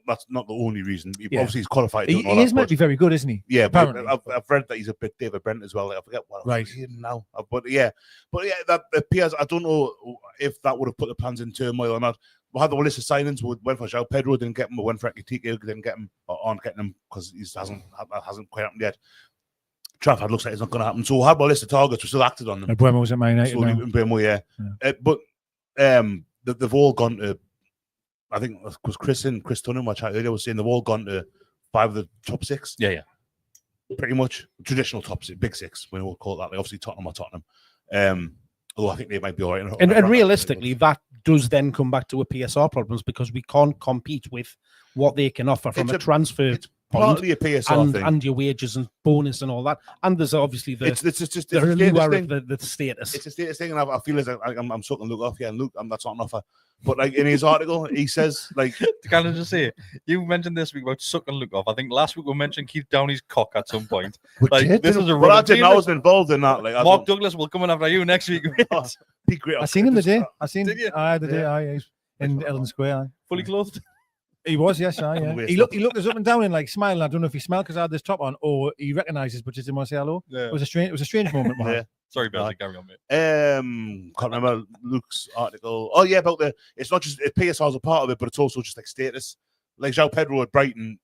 That's not the only reason. Obviously, he's qualified. He is meant to be very good, isn't he? Yeah, but I've read that he's a bit David Brent as well. I forget what I'm reading now. But that appears. I don't know if that would have put the plans in turmoil or not. we had the list of signings. We went for João Pedro, didn't get him. We went for Ekitike, didn't get him, or aren't getting him because he hasn't quite happened yet. Trafford looks like it's not going to happen. So we had our list of targets. We still acted on them. Buemo was at Man United. Buemo, yeah. But they've all gone to. I think it was Chris Tunham, which I earlier was saying they've all gone to 5 of the top 6. Yeah. Pretty much traditional top 6, big 6. We all call it that. Like obviously Tottenham or Tottenham. Although I think they might be all right. And realistically, that does then come back to a PSR problems because we can't compete with what they can offer from a transfer point partly a PSR thing. And your wages and bonus and all that. And there's obviously the status. It's a status thing, and I feel as I'm sucking Luke off here, and Luke, that's not an offer. But like in his article, he says like, can I just say, you mentioned this week about sucking Luke off. I think last week we mentioned Keith Downey's cock at some point. This is a I wasn't involved in that. Like Mark Douglas will come in after you next week. Be great. I seen him the day. Did you? The day in Ellen Square. Fully clothed. He was, yes, yeah. He looked us up and down and like smiling. I don't know if he smiled because I had this top on, or he recognises, but just didn't want to say hello. Yeah. It was a strange moment. Yeah. Sorry, Bill, carry on, mate. Can't remember Luke's article. Oh yeah, about it's not just PSR's a part of it, but it's also just like status. Like João Pedro at Brighton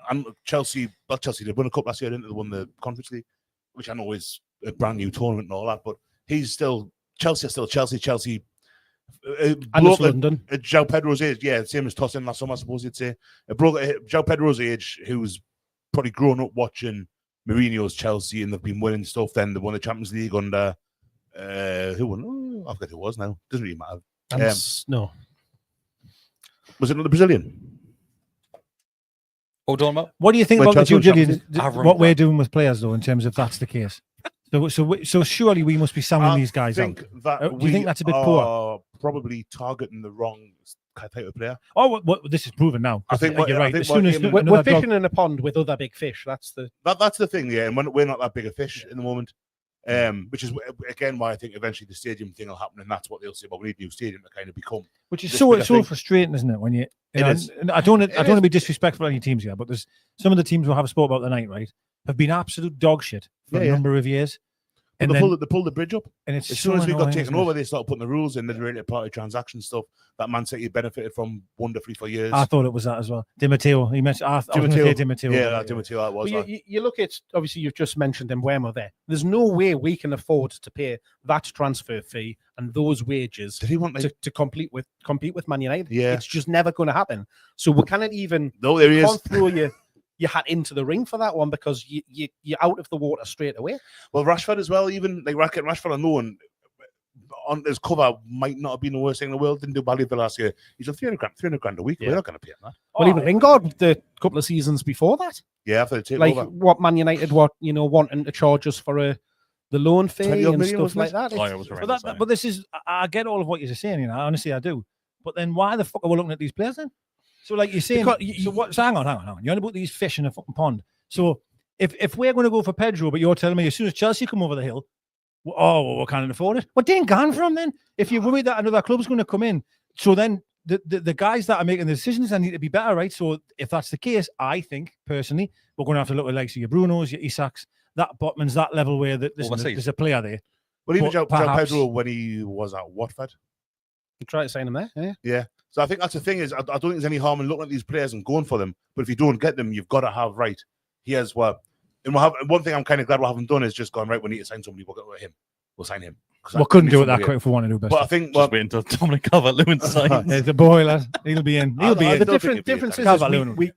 and Chelsea. Well, Chelsea did win a cup last year, didn't they? They won the Conference League, which I know is a brand new tournament and all that. But he's still Chelsea. Chelsea. London. At João Pedro's age, yeah, same as Tosin last summer, I suppose you'd say. A bloke at João Pedro's age, who's probably grown up watching Mourinho's Chelsea and they've been winning stuff. Then they won the Champions League under who won? Oh, I forget who it was now. Doesn't really matter. No, was it not the Brazilian? Oh, don't know. What do you think about the due diligence? Avram, What we're doing with players, though, in terms of that's the case. So surely we must be sounding these guys out. Do you think that's a bit poor? Probably targeting the wrong type of player. Oh, this is proven now. I think you're right. As soon as we're fishing in a pond with other big fish. That's the thing, yeah. And we're not that big a fish in the moment, which is again why I think eventually the stadium thing will happen, and that's what they'll say. But we need a new stadium to kind of become. Which is so frustrating, isn't it? When you know, I don't want to be disrespectful to any teams here, but there's some of the teams we'll have spoke about tonight, right? Have been absolute dog shit for a number of years. And they pulled the bridge up. And it's as soon as we got taken over, they started putting the rules in the related party transaction stuff that Man City benefited from wonderfully for years. I thought it was that as well. Di Matteo. He mentioned Di Matteo. Yeah, Di Matteo, that was. You look at, obviously, you've just mentioned Mbeumo there. There's no way we can afford to pay that transfer fee and those wages to compete with Man United. Yeah. It's just never going to happen. So we cannot even throw you had into the ring for that one because you're out of the water straight away. Well, Rashford as well, even like Rashford alone on his cover might not have been the worst thing in the world. Didn't do badly the last year. He's on 300 grand a week. Yeah. We're not going to pay him that. Well, even Lingard the couple of seasons before that. Yeah, after the takeover. Like what Man United wanting to charge us for the loan fee and stuff like that. But this is, I get all of what you're saying, honestly I do. But then why the fuck are we looking at these players then? So like you're saying, so hang on. You're on about these fish in a fucking pond. So if we're going to go for Pedro, but you're telling me as soon as Chelsea come over the hill, we can't afford it. Well, dang gone from then. If you're worried that another club's going to come in, so then the guys that are making the decisions, they need to be better, right? So if that's the case, I think personally we're going to have to look at like your Brunos, your Isaks, that Botman's that level where there's a player there. Well, even João Pedro when he was at Watford, you try to sign him there. Yeah. So I think that's the thing is I don't think there's any harm in looking at these players and going for them. But if you don't get them, you've got to have right. Here's what, and we'll have one thing I'm kind of glad we haven't done is just gone right. We need to sign somebody. We'll go with him. We'll sign him. We couldn't do it that quick if we want to do best. But I think just wait until Dominic Calvert-Lewin signs. There's the boy, lad. He'll be in. The difference is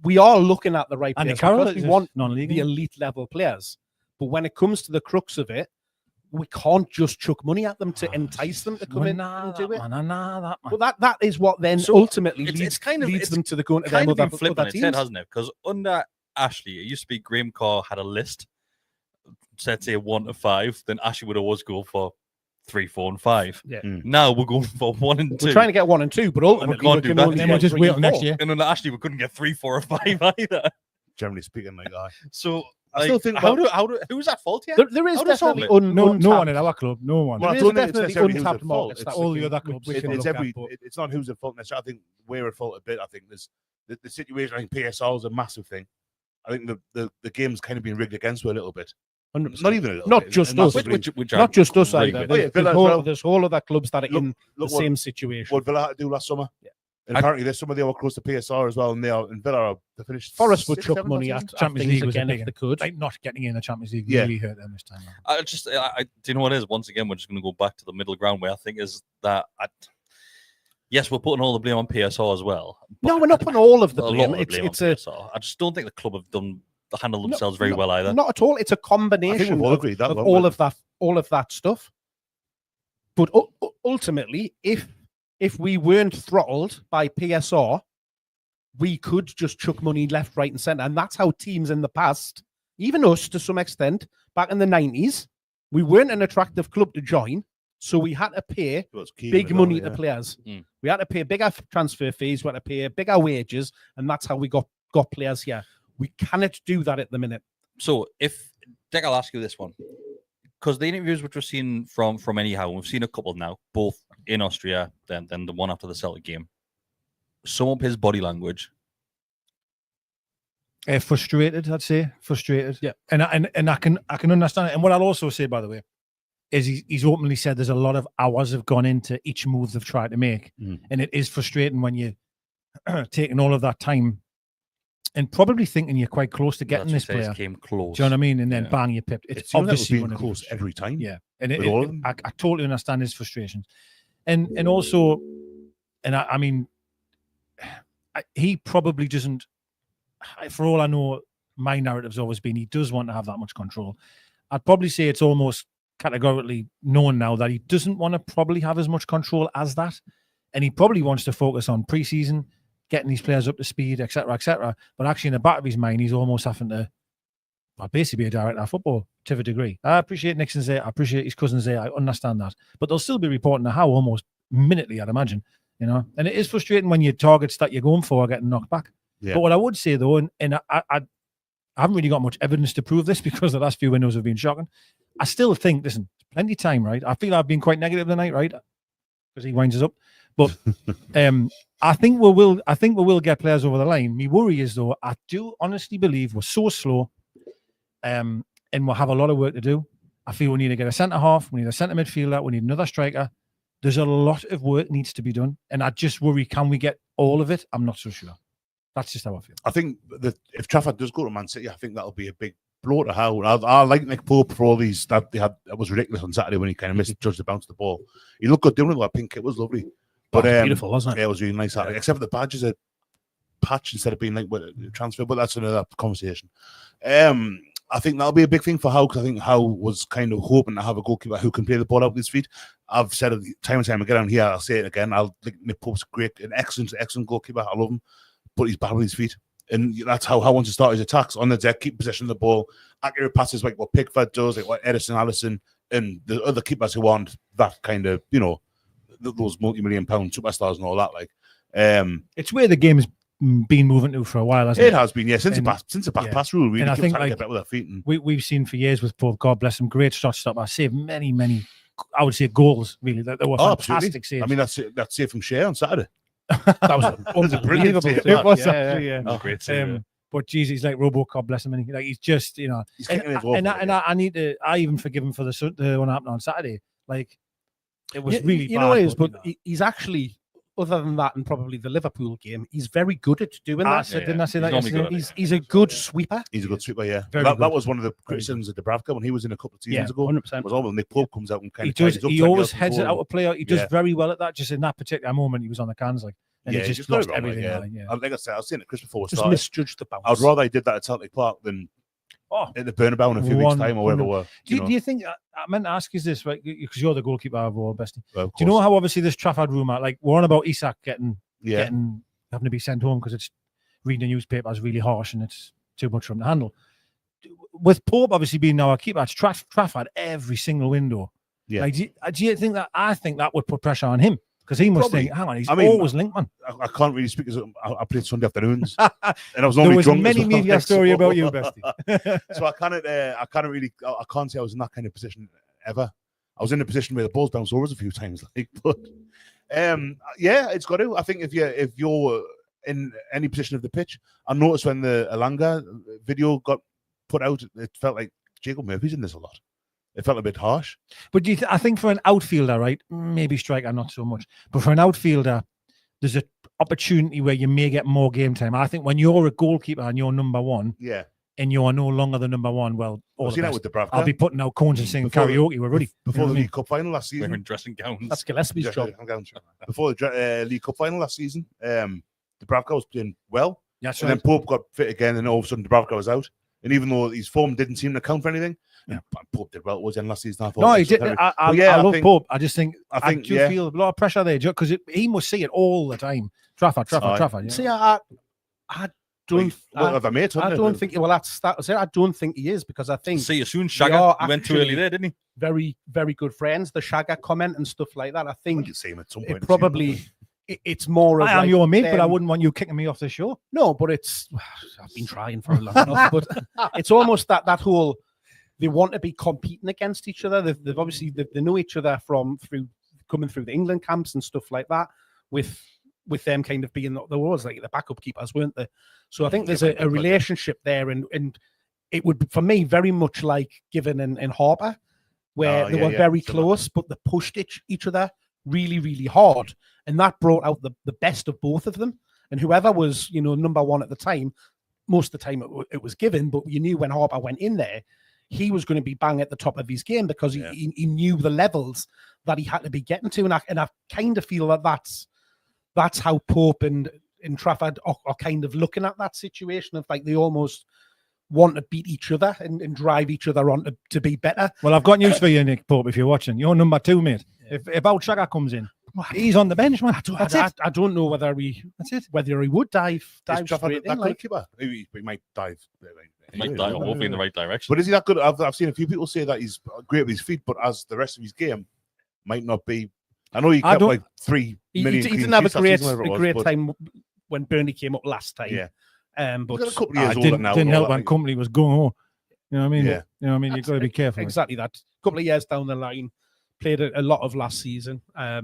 we are looking at the right players because we want the elite level players. But when it comes to the crux of it, we can't just chuck money at them to entice them to come in and do it. Well, that is what then ultimately leads them to the going to them other teams, hasn't it? Because under Ashley, it used to be Graham Carr had a list, say 1 to 5. Then Ashley would always go for 3, 4, and 5. Yeah. Now we're going for 1 and 2. We're trying to get 1 and 2, but ultimately we can only we'll just wait next year. And under Ashley, we couldn't get 3, 4, or 5 either. Generally speaking, like that. So. I still think who's at fault here? There is definitely no one in our club. No one. Well, I don't think it's necessarily untapped markets. It's all the other clubs. It's not who's at fault necessarily. I think we're at fault a bit. I think there's the situation. I think PSR is a massive thing. I think the game's kind of been rigged against us a little bit. 100%. Not even a little Not bit, just and us. massively. Which Not just us really either. good. Oh, yeah, Villa as well. There's whole other clubs that are in the Look what- same situation. What Villa had to do last summer. Yeah. And apparently, there's some of them were close to PSR as well, and Villa are finished. Forest would 6th, chuck 7th money last at season. Champions things League was a again big if they could. Like not getting in the Champions League Yeah. really hurt them this time. I do you know what it is? Once again, we're just going to go back to the middle ground where I think is that, yes, we're putting all the blame on PSR as well. No, we're not putting all of the a lot blame. of the blame It's on a PSR. I just don't think the club have handled themselves very well either. Not at all. It's a I think combination we've all of, agreed that, of haven't we? all of that stuff. But ultimately, if we weren't throttled by PSR, we could just chuck money left, right, and centre. And that's how teams in the past, even us to some extent, back in the 90s, we weren't an attractive club to join. So we had to pay big money to players. We had to pay bigger transfer fees. We had to pay bigger wages. And that's how we got players here. We cannot do that at the minute. So Dick, I'll ask you this one. Because the interviews which we've seen from Eddie Howe, we've seen a couple now, both in Austria, then the one after the Celtic game. Sum up his body language. Frustrated, I'd say. Frustrated. Yeah. And I can understand it. And what I'll also say, by the way, is he's openly said there's a lot of hours have gone into each move they've tried to make. And it is frustrating when you're taking all of that time and probably thinking you're quite close to getting this player. Came close. Do you know what I mean? And then bang, you pipped. It's obviously being close every time. Yeah. And with all of them. I totally understand his frustrations. And also, I mean, he probably doesn't, for all I know, my narrative's always been he does want to have that much control. I'd probably say it's almost categorically known now that he doesn't want to probably have as much control as that. And he probably wants to focus on pre-season, getting these players up to speed, etc., etc. But actually, in the back of his mind, he's almost having to basically be a director of football to a degree. I appreciate Nixon's there. I appreciate his cousin's there. I understand that. But they'll still be reporting to Howe almost minutely, I'd imagine. You know, and it is frustrating when your targets that you're going for are getting knocked back. Yeah. But what I would say, though, and I haven't really got much evidence to prove this because the last few windows have been shocking. I still think, listen, plenty of time, right? I feel I've been quite negative tonight, right? Because he winds us up. But I think we will get players over the line. My worry is, though, I do honestly believe we're so slow and we'll have a lot of work to do. I feel we need to get a centre-half, we need a centre midfielder, we need another striker. There's a lot of work needs to be done. And I just worry, can we get all of it? I'm not so sure. That's just how I feel. I think that if Trafford does go to Man City, I think that'll be a big blow to Howe. I like Nick Pope for all these that they had. It was ridiculous on Saturday when he kind of misjudged the bounce of the ball. He looked good doing it with that pink kit. It was lovely. But beautiful, wasn't it? Yeah, it was really nice. Yeah. Except for the badges, a patch instead of being like with a transfer. But that's another conversation. I think that'll be a big thing for Howe because I think Howe was kind of hoping to have a goalkeeper who can play the ball out with his feet. I've said it time and time again on here. I'll say it again. I think Nick Pope's great, an excellent goalkeeper. I love him, but he's bad with his feet. And that's how Howe wants to start his attacks on the deck, keep possession of the ball, accurate passes like what Pickford does, like what Edison, Allison, and the other keepers who want that kind of, you know, those multi-million-pound superstars and all that. Like, it's where the game's been moving to for a while, hasn't it? It has been, yeah, since the back pass rule. Really, and I think like, like, get better with their feet. And we've seen for years with Pope, God bless him, great shot stopper, saved many, I would say goals. Really, that were fantastic saves. I mean, that's save from Shea on Saturday. That was brilliant. It was actually, yeah. Oh, great save. But geez, he's like RoboCop, bless him. And he's just, you know, I need to. I even forgive him for the one happened on Saturday. Like, it was really bad. You know what it is, but he's actually, other than that, and probably the Liverpool game, he's very good at doing that. Didn't I say that yesterday? He's a good sweeper. He's a good sweeper, yeah. That was one of the criticisms of Dubravka when he was in a couple of seasons ago. 100%. Was all when Nick Pope comes out and kind he of does. He always heads it out of player. He does very well at that. Just in that particular moment, he was on the cans, like, and he just lost everything. Like I said, I was saying it Chris before we just started. misjudged the bounce. I'd rather I did that at Celtic Park than at the Bernabeu in a few weeks' time or whatever. Do you think, I meant to ask you this, right? Because you're the goalkeeper of all, Bestie. Well, do you know how obviously this Trafford rumour, like we're on about Isak having to be sent home because it's reading a newspaper is really harsh and it's too much for him to handle. With Pope obviously being now a keeper, it's Trafford every single window. Yeah. Like, do you think that? I think that would put pressure on him because he must think, hang on, he's always linked, man. I can't really speak because I played Sunday afternoons and I was normally drunk. There was many media story about you, Bestie. So I can't say I was in that kind of position ever. I was in a position where the ball's bounced over us a few times, like, but it's got to. I think if you're in any position of the pitch, I noticed when the Alanga video got put out, it felt like Jacob Murphy's in this a lot. It felt a bit harsh. But do you I think for an outfielder, right? Maybe striker, not so much. But for an outfielder, there's an opportunity where you may get more game time. I think when you're a goalkeeper and you're number one, Yeah. and you are no longer the number one, well, all I've the seen that best. with Dubravka. I'll be putting out cones and singing Before the- karaoke. We're ready. Before the League Cup final last season. Wearing dressing gowns. That's Gillespie's job. Before the League Cup final last season, Dubravka was playing well. That's And then Pope got fit again, and all of a sudden Dubravka was out. And even though his form didn't seem to count for anything, Pope did well towards the end last season. I thought No, he did. I love Pope. I just think I do feel a lot of pressure there because he must see it all the time. Trafford. Yeah. See, I don't. Have I made? I don't think. Well, that's that. I don't think he is because I think. See you soon, they Shagger. are He went too actually early there, didn't he? Very, very good friends. The Shagger comment and stuff like that. I think see him at some point. it probably. It's more of I am like your mate, but I them- wouldn't want you kicking me off the show. No, but it's. I've been trying for a long enough, but it's almost that whole. They want to be competing against each other. They've obviously they know each other from coming through the England camps and stuff like that. With them kind of being the was like the backup keepers, weren't they? So I think there's a relationship there, and it would for me very much like Given and Harper, where they were very close, but they pushed each other really, really hard, and that brought out the best of both of them. And whoever was number one at the time, most of the time it was Given, but you knew when Harper went in there, he was going to be bang at the top of his game because he knew the levels that he had to be getting to, and I kind of feel that that's how Pope and Trafford are kind of looking at that situation of like they almost want to beat each other and drive each other on to be better. Well, I've got news for you, Nick Pope, if you're watching. You're number 2, mate. If Shagger comes in, he's on the bench, man. I don't know whether he would dive straight in. Like, he might dive. He might die, hopefully in the right direction. But is he that good? I've seen a few people say that he's great with his feet, but as the rest of his game might not be. I know he kept like 3 million. He didn't have a great time when Burnley came up last time. Yeah. But a couple of years didn't, older now. didn't help when Company was going on. You know what I mean? Yeah. You know what I mean? You've got to be careful. Exactly that. A couple of years down the line, played a lot of last season. I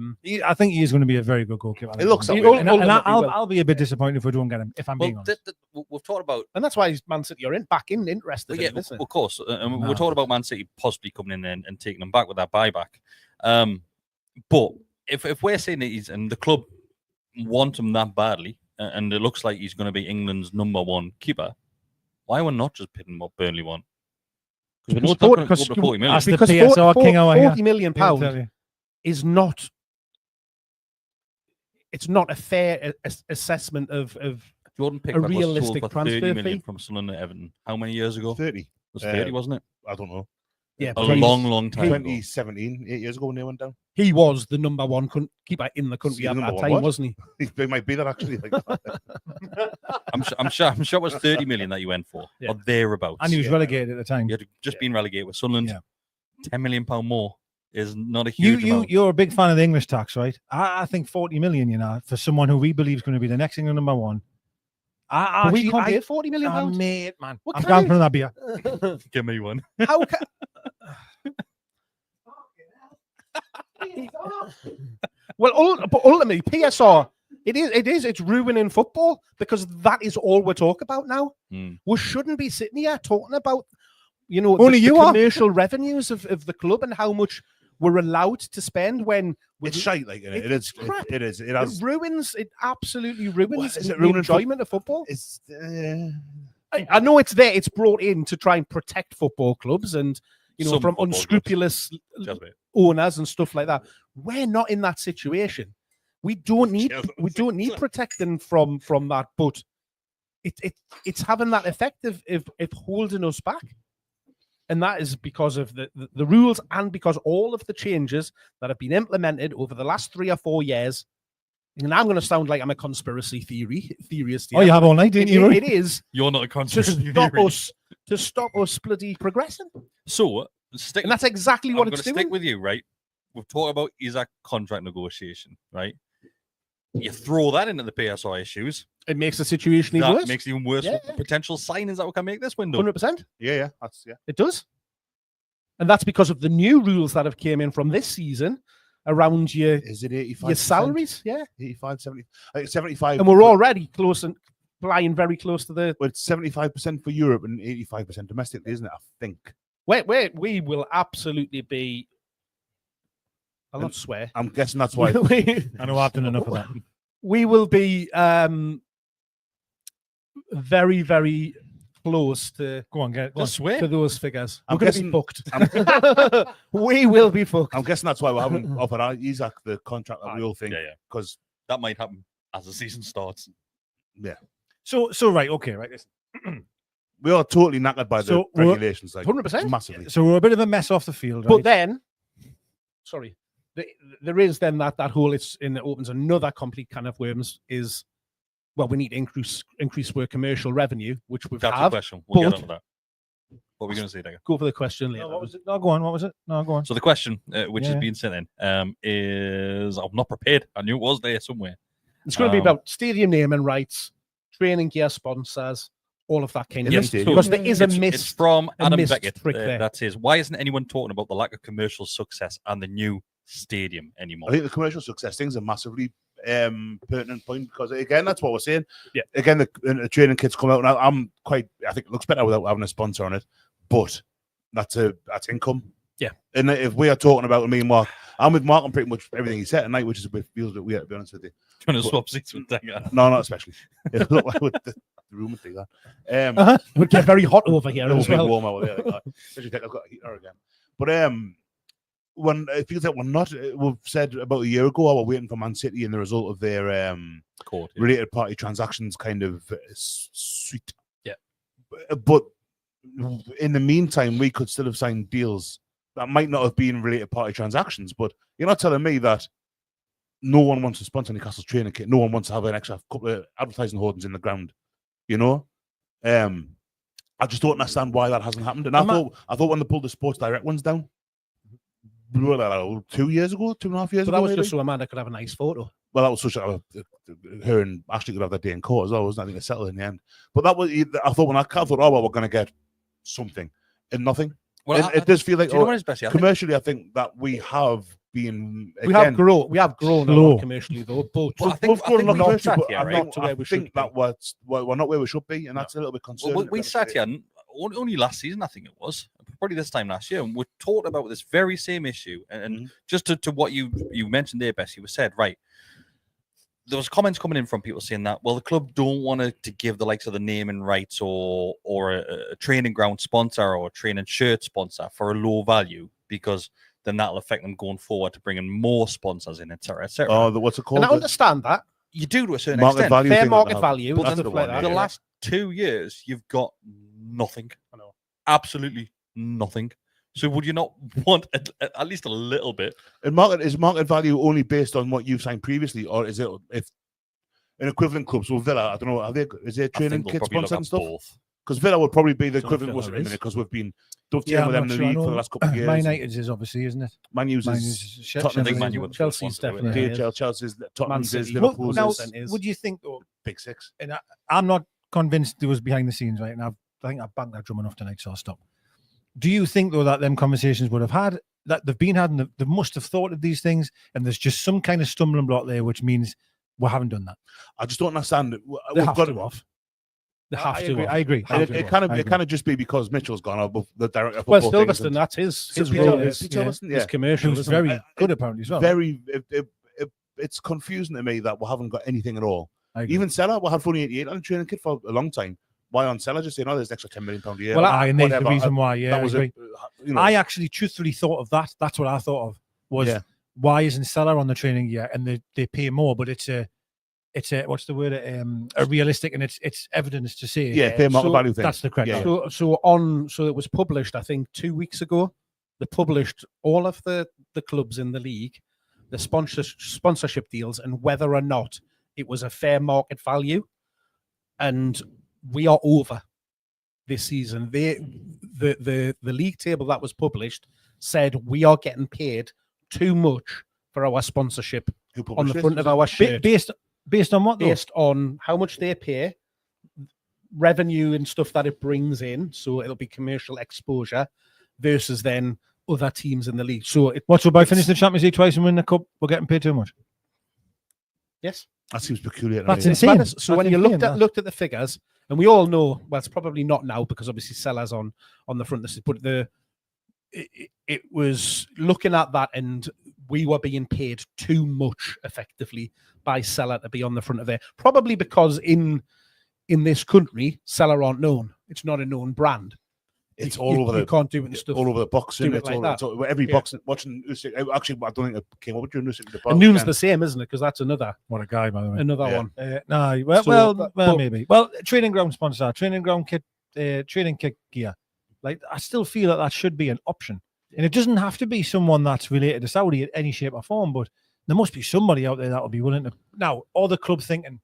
think he is going to be a very good goalkeeper. It looks that way. And I'll be a bit disappointed if we don't get him, if I'm being honest. We've talked about, and that's why Man City are interested in, isn't it? Of course. And we're talking about Man City possibly coming in and taking them back with that buyback. But if we're saying that and the club want him that badly, and it looks like he's going to be England's number one keeper, why we're not just pitting what Burnley want? Because we know it's not going to go up to 40 million. Because £40 million is not. It's not a fair assessment of Jordan Pickford a realistic was sold for 30 transfer million fee from Sunderland to Everton. How many years ago? 30. It was 30, wasn't it? I don't know. Yeah, a long time ago. 2017, 8 years ago when they went down. He was the number one keeper in the country at that time, wasn't he? He might be that actually. I'm sure it was 30 million that you went for, or thereabouts. And he was relegated at the time. You had just been relegated with Sunderland. Yeah. £10 million more is not a huge amount. You're a big fan of the English tax, right? I think 40 million, for someone who we believe is going to be the next England number one. We can't pay £40 million. Mate, man. What I'm going for that beer. Give me one. How can... Well, but ultimately, PSR, it's ruining football because that is all we're talking about now. We shouldn't be sitting here talking about, only the commercial revenues of the club and how much we're allowed to spend when it's shite. Like it is. It ruins. It absolutely ruins is it the enjoyment of football. It's. I know it's there. It's brought in to try and protect football clubs and from unscrupulous owners and stuff like that. We're not in that situation. We don't need protecting from that, but it's having that effect of holding us back. And that is because of the rules and because all of the changes that have been implemented over the last 3 or 4 years. And I'm going to sound like I'm a conspiracy theorist here. Oh, you have all night, didn't you? It is. You're not a conspiracy theorist. To stop us bloody progressing. So, and that's exactly what it's doing. Stick with you, right? We've talked about Isak contract negotiation, right? You throw that into the PSI issues. It makes the situation even worse. It makes it even worse for potential signings that we can make this window. 100%. Yeah. It does. And that's because of the new rules that have came in from this season around your salaries. Yeah. 85, 70, 75. And we're already close and flying very close to the... Well, it's 75% for Europe and 85% domestically, isn't it? I think. We will absolutely be. I'll not swear. I'm guessing that's why. I know I've done enough of that. We will be very, very close to Go on, go on. Swear. to those figures. I'm We're going to be guessing- fucked. We will be fucked. I'm guessing that's why we haven't offered Isak the contract that we all think. Yeah. Because That might happen as the season starts. So right, okay, right. Listen. we are totally knackered by the So we're- regulations, like 100%. massively. So we're a bit of a mess off the field, right? But then, sorry, there is then that hole. It opens another complete can of worms. Is well, we need to increase our commercial revenue, which we've That's the have. question. We'll but- get on to that. What are we going to say, Digger? Go for the question later. No, what was it? No, go on. What was it? No, go on. So the question, which Yeah. is being sent in, is I'm not prepared. I knew it was there somewhere. It's going to be Um, about stadium naming rights, training gear sponsors, all of that kind of In thing. this stadium. Because there is a It's missed. from a Adam missed Beckett. trick there. That says, why isn't anyone talking about the lack of commercial success and the new stadium anymore? I think the commercial success thing's a massively pertinent point because again, that's what we're saying. Yeah. Again, the training kits come out, and I think it looks better without having a sponsor on it, but that's income. Yeah. And if we are talking about me and Mark, I'm with Mark on pretty much everything he said tonight, which is a bit feels a bit weird to be honest with you. Trying to swap seats with Digger. No, not especially. It looked like the room would do that. It would get very hot over here It'll as be well. warm out there. Especially if I've got a heater again. But when it feels like we're not, we've said about a year ago, we're waiting for Man City and the result of their Court, yeah. related party transactions kind of sweet. Yeah. But in the meantime, we could still have signed deals that might not have been related party transactions. But you're not telling me that no one wants to sponsor Newcastle's training kit. No one wants to have an extra couple of advertising hoardings in the ground. You know? I just don't understand why that hasn't happened. And I thought when they pulled the Sports Direct ones down, 2 years ago, 2.5 years But ago. that was maybe? just so Amanda could have a nice photo. Well, that was such a her and Ashley could have that day in court as well, wasn't it? I think it settled in the end. But that was I thought we're going to get something and nothing. Well, it does feel like do you know what is best? I think commercially, I think that we have been We have grown a slow. lot commercially though, but Well, I think we've grown a lot we commercially, sat but here, I right? think, Not to where we I think should that we're not where we should be, and that's a little bit concerning. Well, we sat here only last season, I think it was, probably this time last year, and we talked about this very same issue. And just to what you mentioned there, Bessie, was said, right, there was comments coming in from people saying that, well, the club don't want to give the likes of the naming rights or a training ground sponsor or a training shirt sponsor for a low value because then that'll affect them going forward to bring in more sponsors in, etc., etc. Oh, what's it called? and I understand that. You do to a certain Market extent. value Fair thing that market they have. value, But and that's stuff the like one, that. the yeah. last 2 years, you've got nothing. I know. Absolutely nothing. So would you not want at least a little bit? And is market value only based on what you've signed previously, or is it if an equivalent club? So Villa, I don't know, is there I training think they'll kit probably look sponsored at and stuff? both. Because Villa would probably be the Don't know if equivalent was Villa at the is. minute because we've been dovetailing with them in the league for the last couple of years. Man United's is obviously, isn't it? Man U's Man is U's Tottenham's I think is- Man U would Chelsea's want to do it. definitely- DHL, Chelsea's, Tottenham's is, City. Liverpool's now, is would you think, though, Big Six. and I'm not convinced it was behind the scenes, right? And I think I've banged that drum enough tonight, so I'll stop. Do you think, though, that them conversations would have had, that they've been had, and they must have thought of these things, and there's just some kind of stumbling block there, which means we haven't done that? I just don't understand. They We've have got to have. They I have to agree. have. I agree. And Have it to. kind of just be because Mitchell's gone above the director. of Well, football things Silverstone, and- that's his Peter- role. Peter Is Silverstone, his yeah. It commercial. was isn't it? very good, apparently, as well. It's confusing to me that we haven't got anything at all. I agree. Even Seller, we had Funny 88 on a training kit for a long time. Why on Seller just saying, oh, there's an extra £10 million a year? Well, and there's the whatever. reason why, yeah, that I was agree. it. I actually truthfully thought of that. That's what I thought of was Yeah. why isn't Seller on the training year and they pay more, but it's a what's the word? A realistic, and it's evidence to say yeah, fair market so value thing. that's the correct. Yeah, answer. So it was published, I think, 2 weeks ago. They published all of the clubs in the league, the sponsorship deals, and whether or not it was a fair market value. And we are over this season. The league table that was published said we are getting paid too much for our sponsorship Who on the published front it? of our shirt, Based on what though? based on how much they pay, revenue and stuff that it brings in. So it'll be commercial exposure versus then other teams in the league. So What's about finishing the Champions League twice and winning the cup? We're getting paid too much. yes. That seems peculiar. to That's me. insane. So That's when you insane, looked at the figures, and we all know, well, it's probably not now because obviously Sellers on the front. But the it was looking at that, and we were being paid too much effectively by Salah to be on the front of there. Probably because in this country, Salah aren't known. It's not a known brand. It's You- all you- over you the can't do it and stuff. all over the box. do Isn't it It's like all, that. it's all every Yeah. box watching Usyk. Actually, I don't think it came up with you Usyk. And Noon's the same, isn't it? Because that's another What a guy, by the way. another Yeah. one. No, well, So, but- maybe. Well, training ground sponsor, training ground kit, training kit gear. Like, I still feel that should be an option, and it doesn't have to be someone that's related to Saudi in any shape or form. But there must be somebody out there that will be willing to. Now, all the club thinking,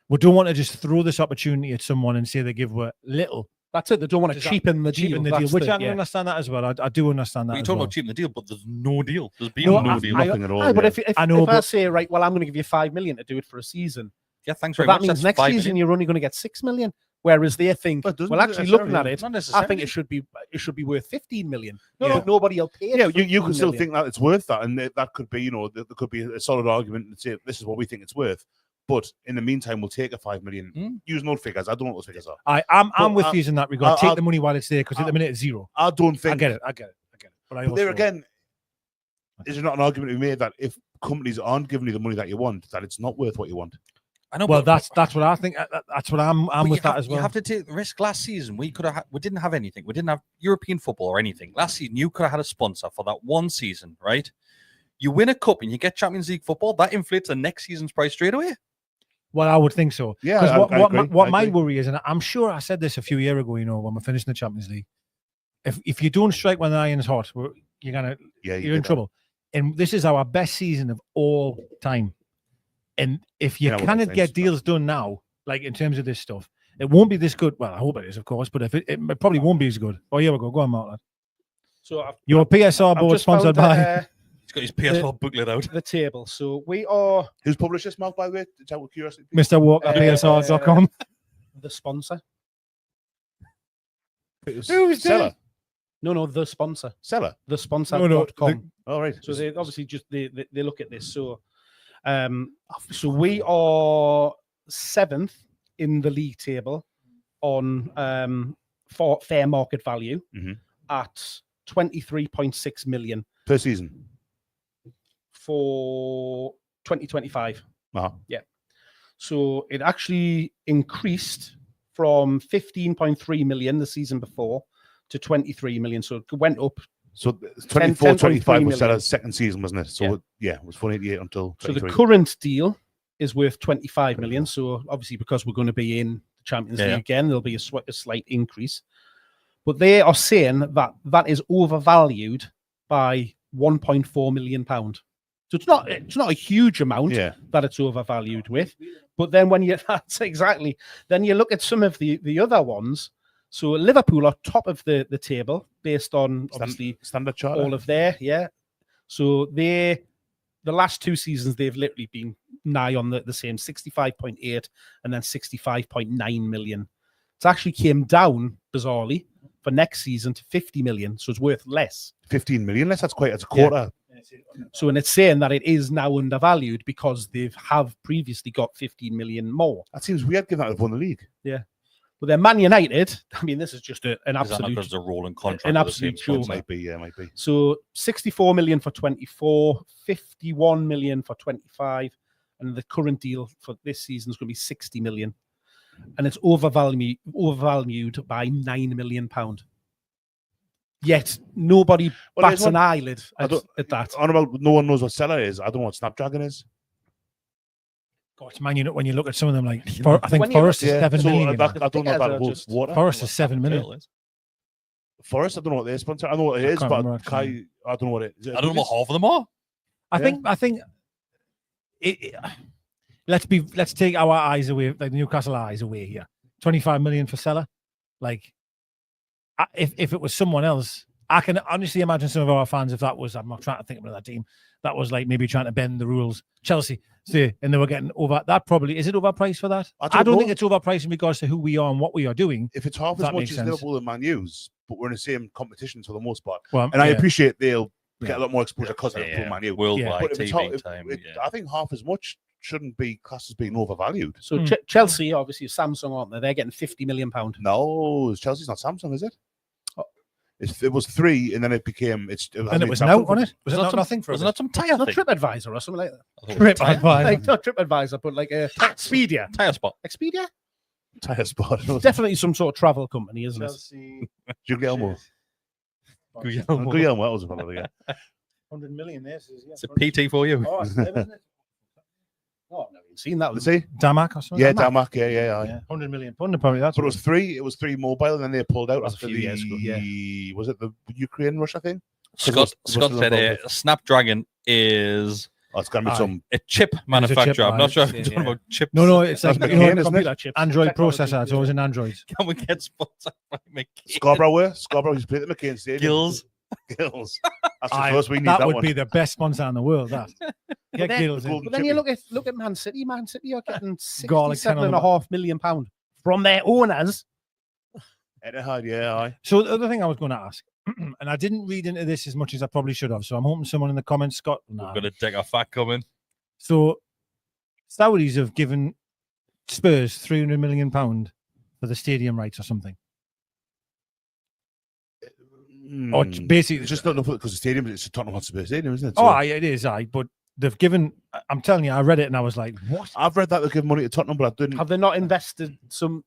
we don't want to just throw this opportunity at someone and say they give a little. That's it. They don't want to Just cheapen the deal. That's which I can yeah. understand that as well. I do understand that. You're as talking well. about cheating the deal, but there's no deal. There's been No, no deal. nothing at all. Aye, but yeah. if I know, I but- say, right, well, I'm going to give you 5 million to do it for a season, Yeah, thanks but very that much. means That's next 5 season million. you're only going to get 6 million. Whereas they think, But doesn't well, it actually looking at necessarily- it, Not I necessarily. think it should be worth 15 million. No, But nobody will pay. Yeah, it you 15 can still million. think that it's worth that, and that could be, there could be a solid argument to say this is what we think it's worth. But in the meantime, we'll take a 5 million. Use no figures. I don't know what those figures are. I'm But with you in that regard. I- Take the money while it's there, because at the minute it's zero. I don't think. I get it. But But there again, is there not an argument to be made that if companies aren't giving you the money that you want, that it's not worth what you want? I know. Well, but- that's what I think. That's what I'm but with you that have- as well. You have to take the risk. Last season, we didn't have anything. We didn't have European football or anything. Last season, you could have had a sponsor for that one season, right? You win a cup and you get Champions League football. That inflates the next season's price straight away. Well, I would think so. Yeah, Because I agree. what I my agree. worry is, and I'm sure I said this a few years ago, when we're finishing the Champions League, if you don't strike when the iron's hot, you're You in trouble. And this is our best season of all time. And if you Yeah, well, cannot thanks. get deals done now, like in terms of this stuff, it won't be this good. Well, I hope it is, of course, but if it probably won't be as good. Oh, here we go. Go on, Mark. So I've, Your PSR I've board just sponsored found, by. He's got his PS4 booklet out. the table. So we are Who's published this, Mark, by the way? Is that with curiosity? Mr. Walker, PSR.com. the sponsor. Who's Seller? No, the sponsor. Seller. The sponsor. No, .com. All right. So they obviously they look at this. So we are 7th in the league table on for fair market value Mhm. at 23.6 million per season. for 2025. Uh-huh. So it actually increased from 15.3 million the season before to 23 million. So it went up. So 10.3 24-25 was million. Seller's second season, wasn't it? So Yeah. it was 188 until So the 23. current deal is worth 25 million. So obviously, because we're going to be in the Champions League again, there'll be a slight increase. But they are saying that that is overvalued by 1.4 million pound. So it's not a huge amount that it's overvalued with. But then when you that's exactly, then you look at some of the other ones. So Liverpool are top of the table based on obviously Standard Charter. all of their So the last 2 seasons they've literally been nigh on the same 65.8 and then 65.9 million. It actually came down bizarrely for next season to 50 million, so it's worth less. 15 million less. That's a quarter. So, and it's saying that it is now undervalued because they have previously got 15 million more. That seems weird given that they've won the league. Yeah. But then Man United, I mean, this is just an Is that not absolute, because it's a rolling contract? an with the same absolute joke. sponsor? Might be, yeah, might be. So 64 million for 24, 51 million for 25, and the current deal for this season is going to be 60 million. And it's overvalued by £9 million. Yet nobody Well, bats there's an eyelid at that. On about no one knows what Seller is. I don't know what Snapdragon is. God, Man United, when you look at some of them, like I think When you- Forest is Yeah, 7 so million. I don't know if that Together, holds just- water. Forest is 7 million. Forest, I don't know what their sponsor. I know what it I is, can't but remember, actually. I don't know what it is. I don't know what half of them are. I think let's take our eyes away, like the Newcastle eyes away here. 25 million for Seller. Like, if it was someone else, I can honestly imagine some of our fans, if that was, I'm not trying to think of another team, that was like maybe trying to bend the rules. Chelsea, say, and they were getting over. That probably, is it overpriced for that? I don't know. think it's overpriced in regards to who we are and what we are doing. If it's half That as much makes as sense. Liverpool and Man U's, but we're in the same competitions for the most part. Well, And I yeah. appreciate they'll get Yeah. a lot more exposure because of Liverpool and Man U. Worldwide But if it's TV half, time. I think half as much shouldn't be classed as being overvalued. So Chelsea, obviously, Samsung, aren't they? They're getting £50 million. No, Chelsea's not Samsung, is it? It was 3, and then it became. And it was now on it. Was it not nothing for Was it? it not some tyre Not thing? TripAdvisor or something like that. TripAdvisor. Like, not TripAdvisor, but like a Expedia. Tyre spot. Expedia? Tyre spot. Definitely some sort of travel company, isn't it? Chelsea. Guillermo. Guillermo. Guillermo, that was a fellow again. 100 million. This is It's a PT for you. Oh, it's them, isn't it? Oh, I've never even seen that. Let's see. Damac or something. Yeah, Damac. Yeah. 100 million £100 probably. That's But it was 3. It was 3 mobile, and then they pulled out That was a after few years ago, yeah. Was it the Ukraine Russia thing? Scott Russia's said involved. Snapdragon is Oh, it's gonna be some. a chip manufacturer. I'm not sure if yeah, you're talking yeah. about chips. No, it's like That's you know, McCain, isn't it? Computer chips. Android Technology, processor. It's yeah. always an Android. Can we get sponsored by McCain? Scarborough used to play at the McCain Stadium. Gills. Gills. That's the first we need that that would one. be the best sponsor in the world. That. Get then- Gills in. Golden But then you chippy. look at Man City. Man City are getting Garlic ten on the £67.5 million from their owners. Etihad, yeah, aye. So the other thing I was going to ask, and I didn't read into this as much as I probably should have. So I'm hoping someone in the comments, Scott. Nah. We're going to take a fact coming. So Saudis have given Spurs £300 million for the stadium rights or something. Or basically, It's just not enough because the stadium. It's a Tottenham Hotspur Stadium, isn't it? oh, So aye, it is, aye. But they've given. I'm telling you, I read it and I was like, what? I've read that they've given money to Tottenham, but I didn't. Have they not invested some?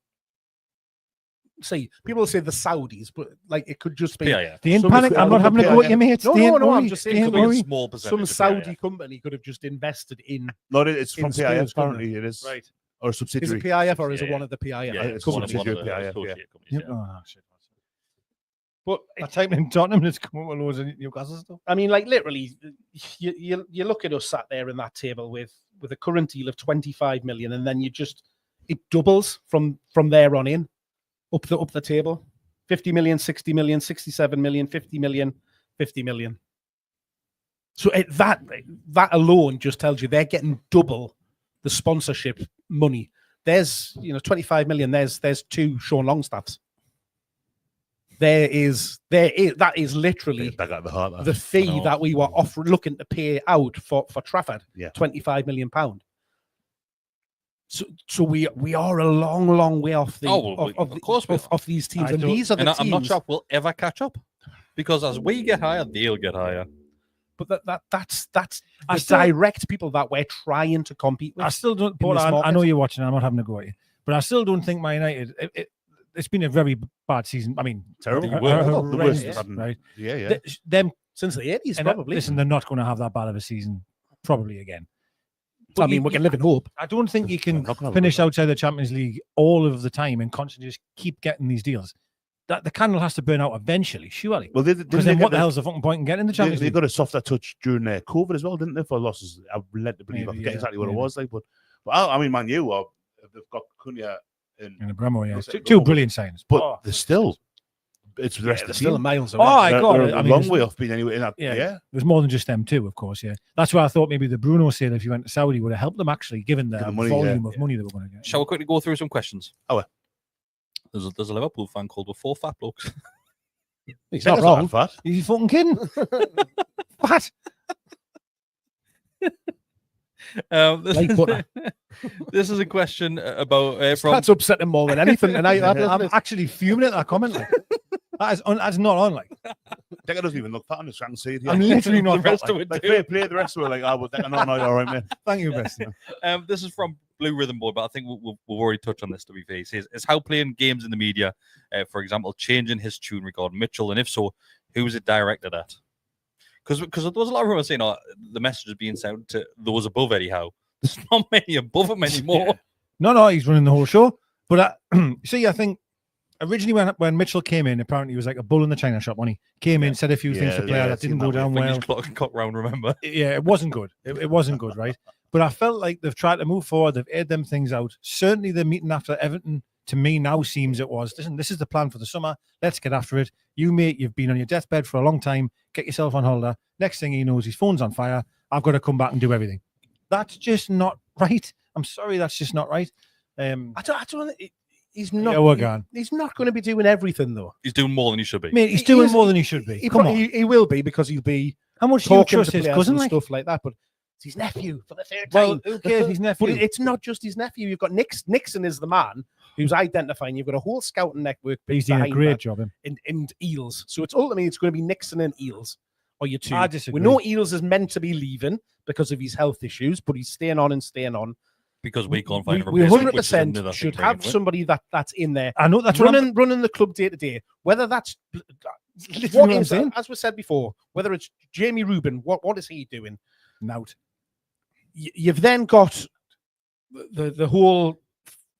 See, people say the Saudis, but like it could just be Yeah. The in Some panic. I'm not having a go at your mates. No, Don't no, I'm worry, just saying don't could be a worry. Small percentage. some of Saudi company could have just invested in. No, it's from in PIF. Spurs, couldn't Apparently, it is. Right. Or a Is subsidiary. it PIF or is it Yeah, one of the PIF? Yeah, it's one one of of the the PIF, associate companies. Yep. Yeah. Oh, shit. But I typed in Tottenham and it's come up with loads of Newcastle stuff. I mean, like literally, you look at us sat there in that table with a current deal of 25 million, and then it doubles from there on in, up the table, 50 million, 60 million, 67 million, 50 million, 50 million. So that alone just tells you they're getting double the sponsorship money. There's 25 million. There's 2 Sean Longstaffs. That is literally That got the heart. the fee that we were looking to pay out for Trafford, Yeah. £25 million. So we are a long way off of these teams, and these are the And teams. I'm not sure if we'll ever catch up because as we get higher, they'll get higher. But that's the direct people that we're trying to compete with. I still don't, in Paul, this I market. know you're watching. I'm not having a go at you, but I still don't think Man United. It's been a very bad season. I mean, Terrible. The The worst. yeah. right? Yeah. Them Since the 80s, and probably. listen, they're not going to have that bad of a season, probably again. I mean, we can live in hope. I don't think you can Not gonna finish work. outside the Champions League all of the time and constantly just keep getting these deals. That the candle has to burn out eventually, surely. Well, Because then what the hell's the fucking point in getting in the Champions They League? got a softer touch during COVID as well, didn't they? For losses, I'm led to believe. I Maybe, forget yeah, exactly what maybe. it was like, but I mean, Man U, they've got Cunha In the Bremo, yeah. That's it, Two Bremo. brilliant signs. but they're still. It's the rest They're of the still team. miles Oh, away. I got They're it. a I mean, long there's- way off being anyway. Yeah. There's more than just them too, of course, yeah. That's why I thought maybe the Bruno sale, if you went to Saudi, would have helped them actually, given the Give them money, volume yeah. of money they were going to get. Shall we quickly go through some questions? Oh, There's a Liverpool fan called with 4 fat blokes. He's That's not wrong. fat. Are you fucking kidding? What? This, Like butter. this is a question about from That's upsetting more than anything. And I'm actually fuming at that comment. Like. That's not on. Like, Decker doesn't even look fat on the track and see it. I'm literally not. the rest fat, of like. it. Like, do. fair play, the rest of it, like, well, Decker, no, all right, man. Thank you, Bestie. This is from Blue Rhythm Board, but I think we've already touched on this. To be fair, he says, "Is how playing games in the media, for example, changing his tune regarding Mitchell, and if so, who's it directed at?" Because there was a lot of rumors saying, "Oh, the message is being sent to those above Eddie Howe." There's not many above him anymore. No, he's running the whole show. But see, I think originally when Mitchell came in, apparently he was like a bull in the china shop when he came in, said a few things to player that didn't go down well. Clock round, remember? Yeah, it wasn't good. It wasn't good, right? But I felt like they've tried to move forward. They've aired them things out. Certainly the meeting after Everton, to me now seems it was, listen, this is the plan for the summer. Let's get after it. You, mate, you've been on your deathbed for a long time. Get yourself on holiday. Next thing he knows, his phone's on fire. I've got to come back and do everything. That's just not right. I'm sorry, that's just not right. I don't. He's not. Yeah, we're gone. He's not going to be doing everything though. He's doing more than he should be. Mate, he's He doing is- more than he should be. Come on. He will be because he'll be How much do you talking trust to his players cousin? and Like? stuff like that. But it's his nephew for the third Well, time. who cares? His nephew. But it's not just his nephew. You've got Nixon is the man who's identifying. You've got a whole scouting network. He's doing a behind great that job. Him. and Eels. So it's ultimately it's going to be Nixon and Eels or your two. I disagree. We know Eels is meant to be leaving because of his health issues, but he's staying on. Because we can't find a We replacement, which is 100% another should thing have bringing somebody that's in there. I know that's what I'm- running the club day to day. Whether that's Literally what I'm is, saying. as we said before, whether it's Jamie Rubin, what is he doing? Nout. You've then got the whole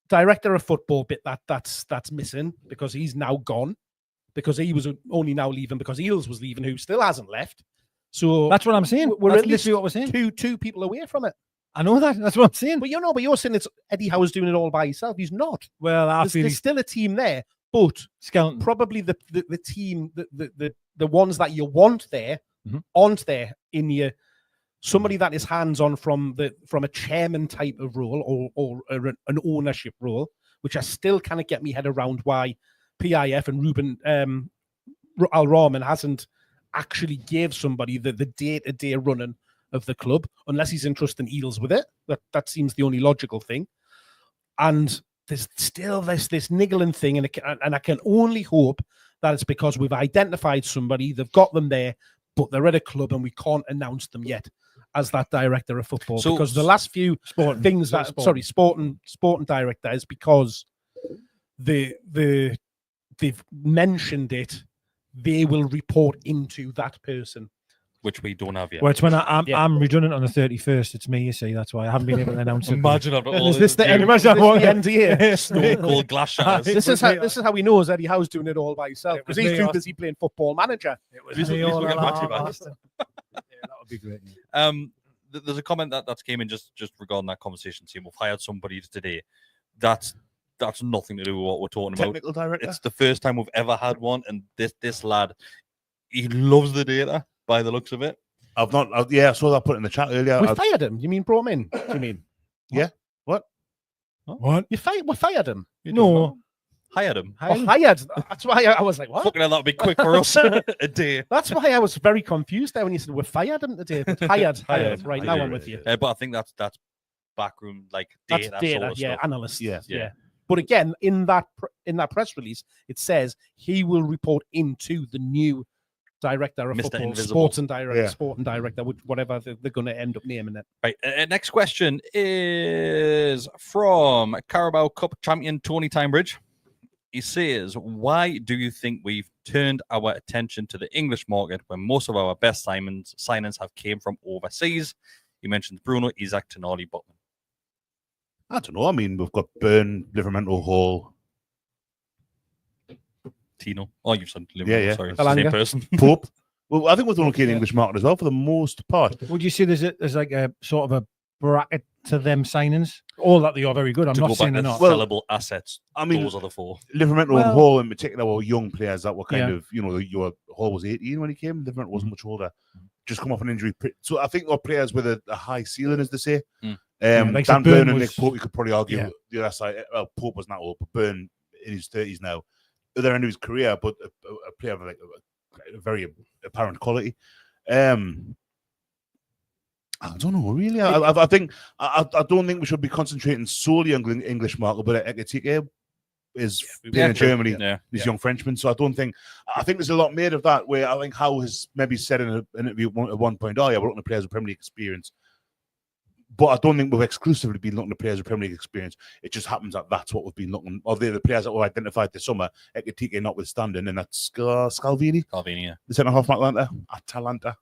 director of football bit that's missing because he's now gone, because he was only now leaving because Eels was leaving, who still hasn't left. So That's what I'm saying. We're That's at least literally what we're saying. two people away from it. I know that. That's what I'm saying. But you're saying it's Eddie Howe's doing it all by himself. He's not. Well, I feel There's he's still a team there, but skeleton. probably the team, the ones that you want there aren't there in your somebody that is hands-on from a chairman type of role or an ownership role, which I still kind of get me head around why PIF and Ruben Al Rahman hasn't actually gave somebody the day-to-day running of the club, unless he's interested in Eels with it. That seems the only logical thing. And there's still this niggling thing, and I can only hope that it's because we've identified somebody, they've got them there, but they're at a club and we can't announce them yet as that director of football. So- because the last few things that sporting director is because they've mentioned it, they will report into that person. which we don't have yet. Well, it's when I'm redundant on the 31st. It's me, you see. That's why I haven't been able to announce it. Imagine after all Is this the end? Imagine Is this what- the end of the year? Stone Cold glass shatters. This is how he knows Eddie Howe's doing it all by himself, It was because he's me too all- busy playing Football Manager. These will get back to you, man. That would be great. Yeah. There's a comment that came in just regarding that conversation. Saying we've hired somebody today. That's nothing to do with what we're talking about. Technical director. It's the first time we've ever had one, and this lad, he loves the data by the looks of it. I saw that put in the chat earlier. We fired him. You mean brought him in? You mean What? we fired him? No. Hired him. Hired. That's why I was like, what? Fucking hell, that'd be quick for us. A day. That's why I was very confused there when you said we fired him today. But hired. Right now, Hired. I'm with you. But I think that's backroom like That's data. data, sort of stuff. analyst. Yeah. But again, in that press release, it says he will report into the new director of Mr. football, Invisible. sporting director, whatever they're going to end up naming it. Right. Next question is from Carabao Cup champion Tony Timebridge. He says, "Why do you think we've turned our attention to the English market when most of our best signings have came from overseas?" You mentioned Bruno, Isak, Tonali, Butman. I don't know. I mean, we've got Burn, Livermore, Hall, Tino. Oh, you've said Liverpool. Yeah. Sorry, it's the same Elanga. person. Pope. Well, I think we're okay in the English market as well for the most part. Would you say there's like a sort of a bracket to them signings? All that they are very good. I'm To not go saying back they're to not. sellable assets. I mean, those are the four. Livermore Well- and Hall in particular were young players that were kind Yeah. of, your Hall was 18 when he came. Livermore wasn't much older. Just come off an injury. So I think they're players with a high ceiling, as they say. Mm. like Dan Burn Burn and was- Nick Pope, you could probably argue Yeah. the other side. Well, Pope was not old, but Burn in his 30s now. Other end of his career, but a player of like a very apparent quality. I don't know, really. I think I don't think we should be concentrating solely on the English market, but Ekitike is playing in true. Germany. Yeah. These young Frenchmen. So I think there's a lot made of that. Where I think Howe has maybe said in an interview at one point, "Oh yeah, we're looking at players with Premier League experience." But I don't think we've exclusively been looking at players with Premier League experience. It just happens that that's what we've been looking. Or the players that were identified this summer, Ekitike notwithstanding, and that's Scalvini, Calvinia. the centre half from Atalanta.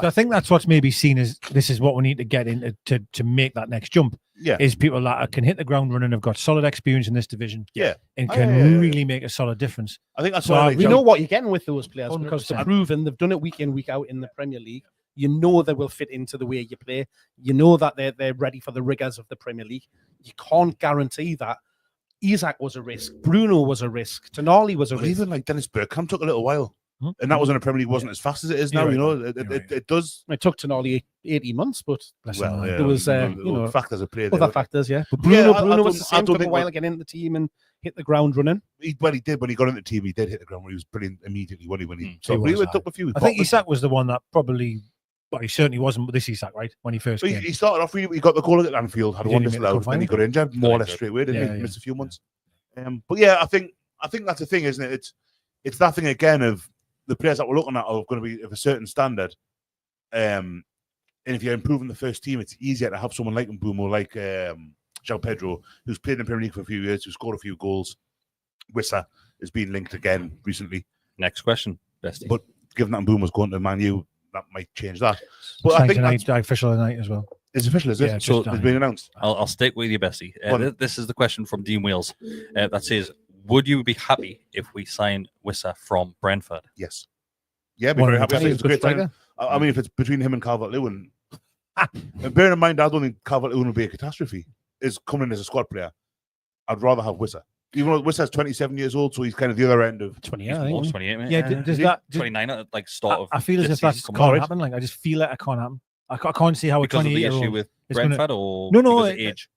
So I think that's what's maybe seen as this is what we need to get in to make that next jump. Yeah. Is people that can hit the ground running, have got solid experience in this division, Yeah. and Oh, can yeah. really make a solid difference. I think that's So why we We know what you're getting with those players because 100%. they're proven. They've done it week in, week out in the Premier League. You know they will fit into the way you play. You know that they're ready for the rigors of the Premier League. You can't guarantee that. Isak was a risk. Bruno was a risk. Tonali was a Well, risk. even like Dennis Bergkamp took a little while. Hmm? And that was in a Premier League, wasn't as fast as it is now, You're you know. right. You're right. It does. It took Tonali 18 months, but Well, yeah, there was, factors of play. other there. factors, yeah. But Yeah, Bruno was the I same. don't Took a think while to get into the team and hit the ground running. He did when he got into the team. He did hit the ground. He was brilliant immediately when he He was, took a few. I think Isak was the one that probably but he certainly wasn't with this Isak, right? When he first But came. he started off really. He got the goal at Anfield, had He one didn't make the disallowed, cup then he got final. injured more or less straight away. Didn't he? Yeah. Missed a few months. But yeah, I think that's the thing, isn't it? It's that thing again of the players that we're looking at are going to be of a certain standard. And if you're improving the first team, it's easier to have someone like Mbeumo, like João Pedro, who's played in the Premier League for a few years, who scored a few goals. Wissa has been linked again recently. Next question, Bestie. But given that Mbeumo's going to Man U, that might change that. But I Signed think tonight, that's official tonight as well. it's official, is it? Yeah, So just it's been announced. I'll stick with you, Bessie. Go on. This is the question from Dean Wheels that says, would you be happy if we signed Wissa from Brentford? Yes. Yeah, I'd be One very of the happy. I think He's it's a a good great signing. striker. I mean, if it's between him and Calvert-Lewin, and bearing in mind, I don't think Calvert-Lewin will be a catastrophe. Is coming in as a squad player. I'd rather have Wissa. Even though Wissa's 27 years old, so he's kind of the other end of 20, He's I more, think. 28, mate. Yeah, does Is he? that? 29 at like start of. I feel as this if that season coming can't out. happen. Like I just feel like it can't happen. I can't see how a Because of the 28-year-old issue with is gonna- Brentford or No, because of it- age?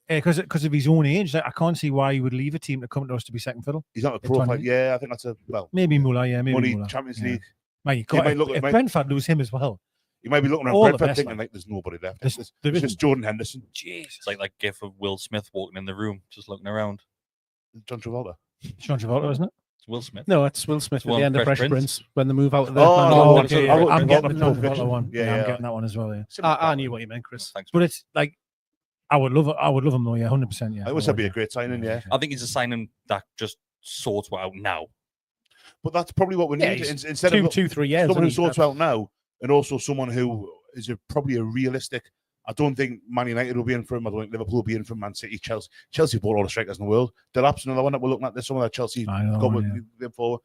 because of his own age. Like, I can't see why he would leave a team to come to us to be second fiddle. he's not a It's profile. 20. Yeah, I think that's Maybe Muller, yeah, maybe money Muller. Champions Yeah. League. Mate, you can't, might look- if might- Brentford lose him as well, You might be looking at All the Brentford best, thinking like. like there's nobody left. There's- It's there just isn't. Jordan Henderson, It's like that gif of Will Smith walking in the room, just looking around. John Travolta. Sean Travolta, isn't it? It's Will Smith. No, it's Will Smith at One the end of Fresh Fresh Prince. Prince when they move out of the. Oh, Man no, United. one. okay, I wrote I'm Travolta getting the Pulp John Travolta Fiction. one. Yeah, Yeah, yeah. I'm getting that one as well. Yeah, I knew what you meant, Chris. Thanks. but it's like I would love him though. Yeah, 100%. Yeah, I wish that'd be a great signing. Yeah, I think he's a signing that just sorts out now. but that's probably what we Yeah, need. he's Instead two, of 2-3 years. someone who isn't he? sorts out now, and also someone who is probably a realistic. I don't think Man United will be in for him. I don't think Liverpool will be in for him. Man City, Chelsea. Chelsea bought all the strikers in the world. Delap's another one that we're looking at. There's some of that Chelsea I know, got yeah. with them for.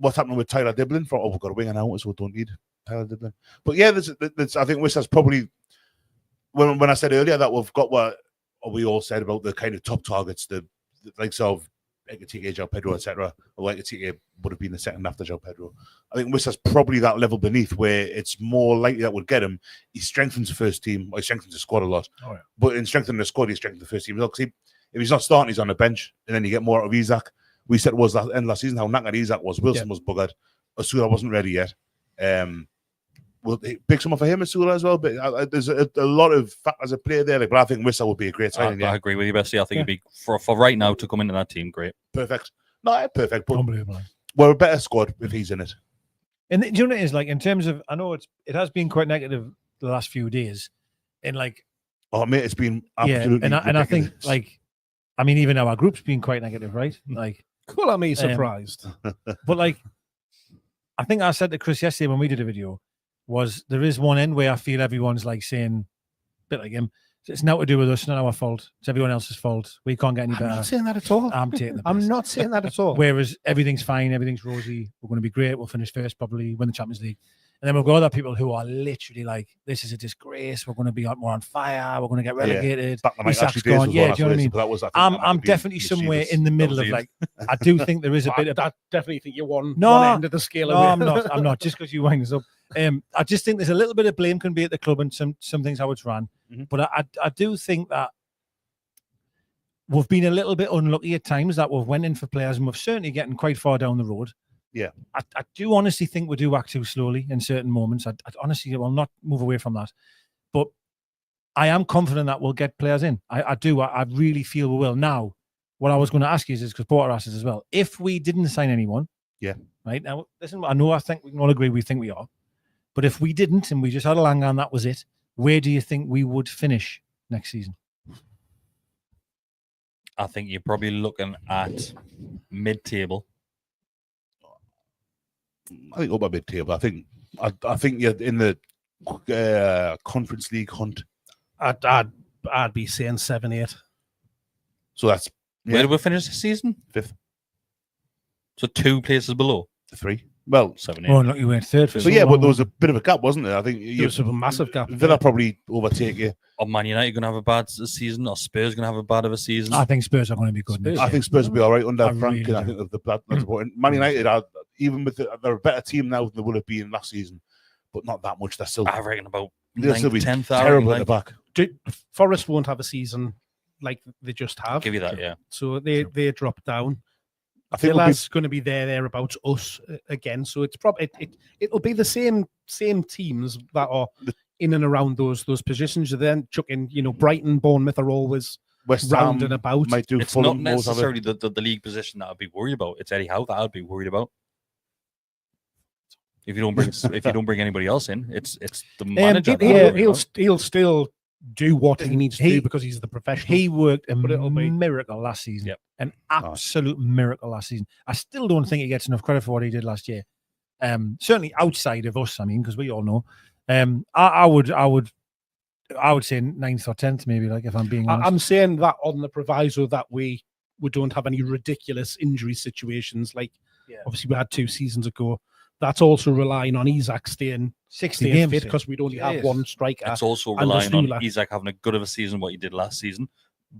What's happening with Tyler Diblin? We've got a winger now, so we don't need Tyler Diblin. But yeah, there's I think Wissa's probably when I said earlier that we've got what we all said about the kind of top targets, the likes of Ekitike, João Pedro, etc. Or Ekitike would have been the second after João Pedro. I think Wissa's probably that level beneath where it's more likely that would get him. He strengthens the first team, or he strengthens the squad a lot. Oh, yeah. But in strengthening the squad, he strengthens the first team. Because if he's not starting, he's on the bench, and then you get more out of Isak. We said it was that end last season how knackered Isak was. Wilson was buggered. Asula wasn't ready yet. We'll pick someone for him, Asula, as well. But there's a lot of factors at play there. But I think Wissa would be a great signing. I agree with you, Bessie. I think it'd be for right now to come into that team. Great. Perfect. No, perfect. But Unbelievable. we're a better squad if he's in it. And do you know what it is like in terms of? I know it has been quite negative the last few days, and like Oh, mate, it's been yeah, absolutely and I think ridiculous. like, I mean, even our group's been quite negative, right? Like, Well, I'm surprised. but like, I think I said to Chris yesterday when we did a video, was there is one end where I feel everyone's like saying, a bit like him, it's not to do with us, it's not our fault, it's everyone else's fault. We can't get any I'm better. not saying that at all. I'm taking the I'm piss. not saying that at all. Whereas everything's fine, everything's rosy, we're going to be great, we'll finish first probably, win the Champions League. And then we've got other people who are literally like, this is a disgrace, we're going to be more on fire, we're going to get relegated. Back in the Isak's Ashley days gone. was Yeah, one do you know what I mean? but that was, I think, I'm that might have been definitely somewhere mischievous. in the middle of That was like, I do think there is a bit of I definitely think you're one No, end of the scale. No, away. I'm not. Just because you wind us up. I just think there's a little bit of blame can be at the club and some things how it's run. Mhm. But I do think that we've been a little bit unlucky at times that we've went in for players and we've certainly getting quite far down the road. Yeah. I do honestly think we do act too slowly in certain moments. I honestly will not move away from that. But I am confident that we'll get players in. I do. I really feel we will. Now, what I was going to ask you is because Porter asked us as well, if we didn't sign anyone, right now, listen, I think we can all agree we think we are. But if we didn't and we just had a Langer and that was it, where do you think we would finish next season? I think you're probably looking at mid-table. I think up a bit table. I think you're in the Conference League hunt. I'd be saying 7-8. So that's Where do we finish this season? 5th. So 2 places below. 3. Well, 7, 8. Oh, look, you went third for so so yeah, but long. there was a bit of a gap, wasn't there? I think There was a massive gap. Villa probably overtake you. Are Man United going to have a bad season? Or Spurs going to have a bad of a season? I think Spurs are going to be good. Spurs. Next I year. think Spurs will be all right under I Frank, really and I do. think of that's important. Man United are even with they're a better team now than they would have been last season, but not that much. They're still I reckon about they'll still be 10,000. terrible at the back. Forest won't have a season like they just have. Give you that, yeah. So they drop down. I think we'll Villa's going to be thereabouts us again. So it's probably it'll be the same teams that are in and around those positions. You then chuck in, Brighton, Bournemouth are always West round Ham and about. might do. It's not necessarily the league position that I'd be worried about. It's Eddie Howe that I'd be worried about. If you don't bring anybody else in, it's the manager. He'll still do what he needs to do because he's the professional. He worked a miracle last season. Yep. An absolute miracle last season. I still don't think he gets enough credit for what he did last year. Certainly outside of us, because we all know. I would say 9th or 10th, maybe, like, if I'm being honest. I'm saying that on the proviso that we don't have any ridiculous injury situations. Like, obviously we had 2 seasons ago. That's also relying on Isak staying 60 games fit because we'd only have one striker. It's also relying on Isak having a good of a season, what he did last season.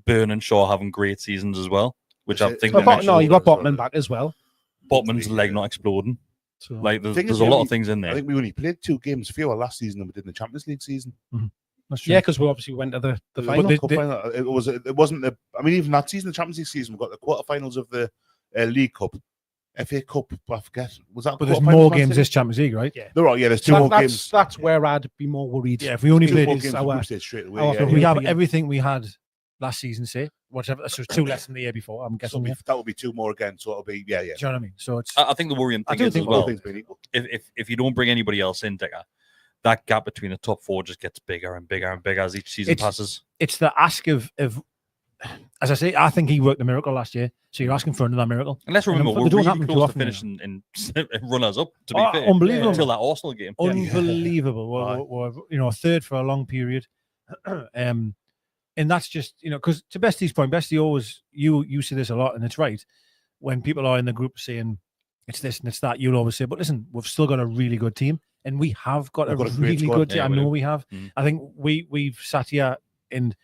Burn and Shaw having great seasons as well, which I think. You got Botman back as well. Botman's leg not exploding. So, like there's a lot of things in there. I think we only played 2 games fewer last season than we did in the Champions League season. Mm-hmm. That's true. Yeah, because we obviously went to the final. It wasn't the. I mean, even that season, the Champions League season, we got the quarterfinals of the League Cup. FA Cup, I forget. Was that? But there's more games this Champions League, right? Yeah, there are. Yeah, there's 2 more games. That's where I'd be more worried. Yeah, if we only played straight away. We have everything we had last season, say whatever. So 2 less than the year before. I'm guessing that will be 2 more again. So it'll be Do you know what I mean? So it's. I think the worrying thing is as well. If you don't bring anybody else in, Dicker, that gap between the top 4 just gets bigger and bigger and bigger as each season passes. It's the ask of. As I say, I think he worked a miracle last year. So you're asking for another miracle. And let's remember, we're really close to finishing and runners up, to be fair. Unbelievable. Until that Arsenal game. Unbelievable. We're third for a long period. And that's just, because to Bestie's point, Bestie always, you say this a lot, and it's right. When people are in the group saying it's this and it's that, you'll always say, but listen, we've still got a really good team. And we have got a really good team. I know we have. I think we've sat here and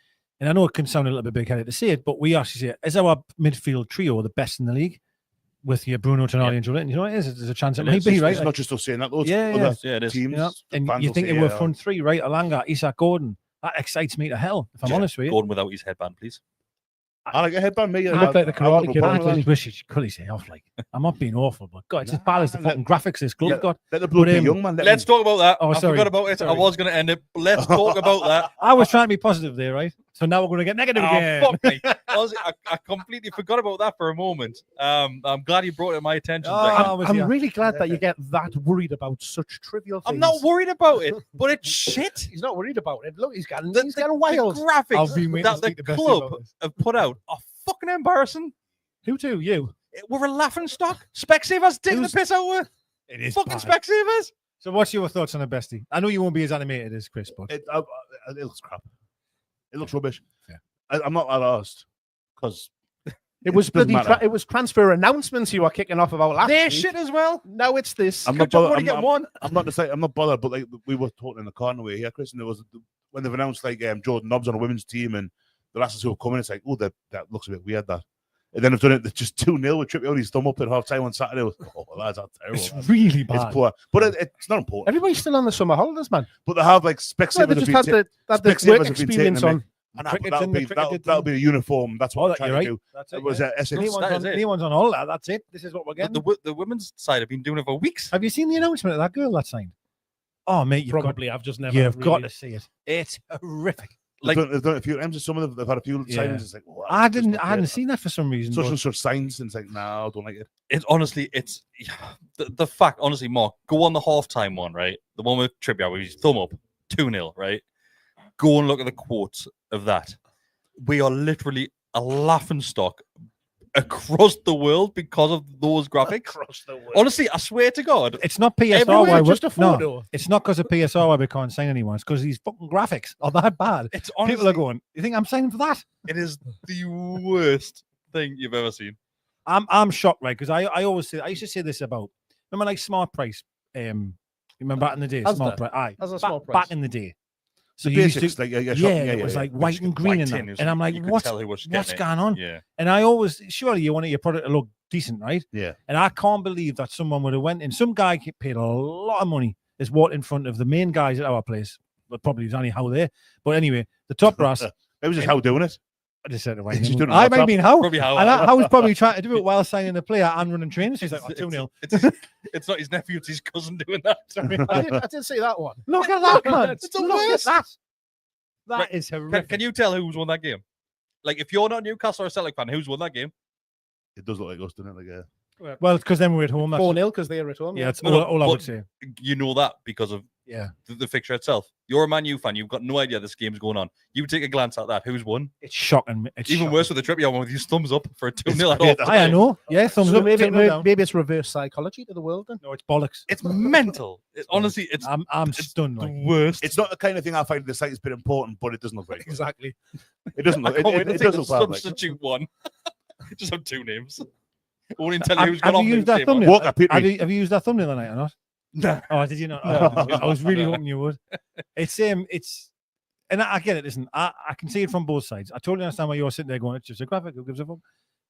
I know it can sound a little bit big-headed to say it, but we actually say, is our midfield trio the best in the league? With your Bruno, Tonali, and Joelinton, it is. There's a chance it might be, right? It's not just us saying that, though. It is. Teams, and you think we're front 3, right? Alanga, Isak, Gordon. That excites me to hell, if I'm honest with you. Gordon without his headband, please. I like a headband, me. You look like the Karate Kid. I wish you could say off, like. I'm not being awful, but God, it's as bad as the fucking graphics this club's got. Let the blood be young, man. Let's talk about that. I forgot about it. I was going to end it. Let's talk about that. I was trying to be positive there, right? So now we're going to get negative again. Fuck me. I completely forgot about that for a moment. I'm glad you brought it to my attention. I'm really glad that you get that worried about such trivial things. I'm not worried about it, but it's shit. He's not worried about it. Look, he's getting wild. The graphics that the club have put out are fucking embarrassing. Who to? You? We're a laughing stock. Specsavers taking the piss out of it. It is fucking Specsavers. So what's your thoughts on a Bestie? I know you won't be as animated as Chris, but it looks crap. It looks rubbish. Yeah. I'm not that arsed because it was it was transfer announcements you were kicking off about last week. They're shit as well. Now it's this. I'm not bothered. I'm not bothered, but like we were talking in the car on the way here, Chris, and there was when they've announced like Jordan Nobbs on a women's team and the lasses who have come in, it's like, oh, that looks a bit weird, that. And then they've done it just 2-0 with Trippier on his thumb up at half time on Saturday. Oh, that's terrible. It's really bad. It's poor, but it's not important. Everybody's still on the summer holidays, man. But they have like Specsavers have been the work experience on. And that'll be a uniform. That's what they're trying to do. That's it. It was anyone's on all that. That's it. This is what we're getting. The women's side have been doing it for weeks. Have you seen the announcement of that girl that signed? Oh, mate, I've just never. You've got to see it. It's horrific. Like they've done a few times. Some of them they've had a few signings. It's like, oh, I hadn't seen that for some reason. Such and such signs, and it's like, no, I don't like it. It's honestly, it's the fact. Honestly, Mark, go on the halftime one, right? The one with Trippier with his thumb up, 2-0, right? Go and look at the quotes of that. We are literally a laughing stock across the world because of those graphics. Across the world. Honestly, I swear to God, it's not PSR. Why just a photo? No, it's not because of PSR why we can't sign anyone. It's because these fucking graphics are that bad. It's honestly, people are going, you think I'm signing for that? It is the worst thing you've ever seen. I'm shocked, right? Because I always say, I used to say this about, remember like Smart Price? Remember back in the day? Smart Price. Smart Price. Back in the day. So you used to, it was like white and green in that. And I'm like, what's going on? Yeah. And I always, surely you want your product to look decent, right? Yeah. And I can't believe that someone would have went and some guy paid a lot of money, is walked in front of the main guys at our place. But probably was only Howe there. But anyway, the top brass. It was just Howe doing it. I just said to He's just Wayne. doing I WhatsApp. might mean how. Probably how. And How's probably trying to do it while signing the player and running trains. He's like, 2-0. It's not his nephew, it's his cousin doing that. I did see that one. Look at that, man. It's the Look at worst. that. That Right, is horrific. Can you tell who's won that game? Like, if you're not a Newcastle or a Celtic fan, who's won that game? It does look like us, doesn't it? Like, Well, it's because then we're at home. 4-0 because they were at home. Yeah, that's No, all I but- would say. You know that because of Yeah. the fixture itself. You're a Man U fan. You've got no idea this game's going on. You take a glance at that. Who's won? It's shocking. It's Even shocking. worse with the Trippier one with his thumbs up for a 2-0 at great, all. that. I know. Yeah, thumbs So up. maybe, take them down. maybe it's reverse psychology to the world then. No, it's bollocks. It's mental. Honestly, it's I'm stunned. the Like, worst. it's not the kind of thing I find the site has been important, but it doesn't look very good. Exactly. It doesn't I look. can't wait to It take does the look bad. Like. substitute one. Just have two names. I won't even tell you who's gone have off. you and used who's that came on. thumbnail? Walker, Petrie. Have you used that thumbnail tonight or not? Nah. Oh, did you not? No. I was really hoping you would. It's and I get it. Listen, I can see it from both sides. I totally understand why you're sitting there going, it's just a graphic. Who gives a fuck?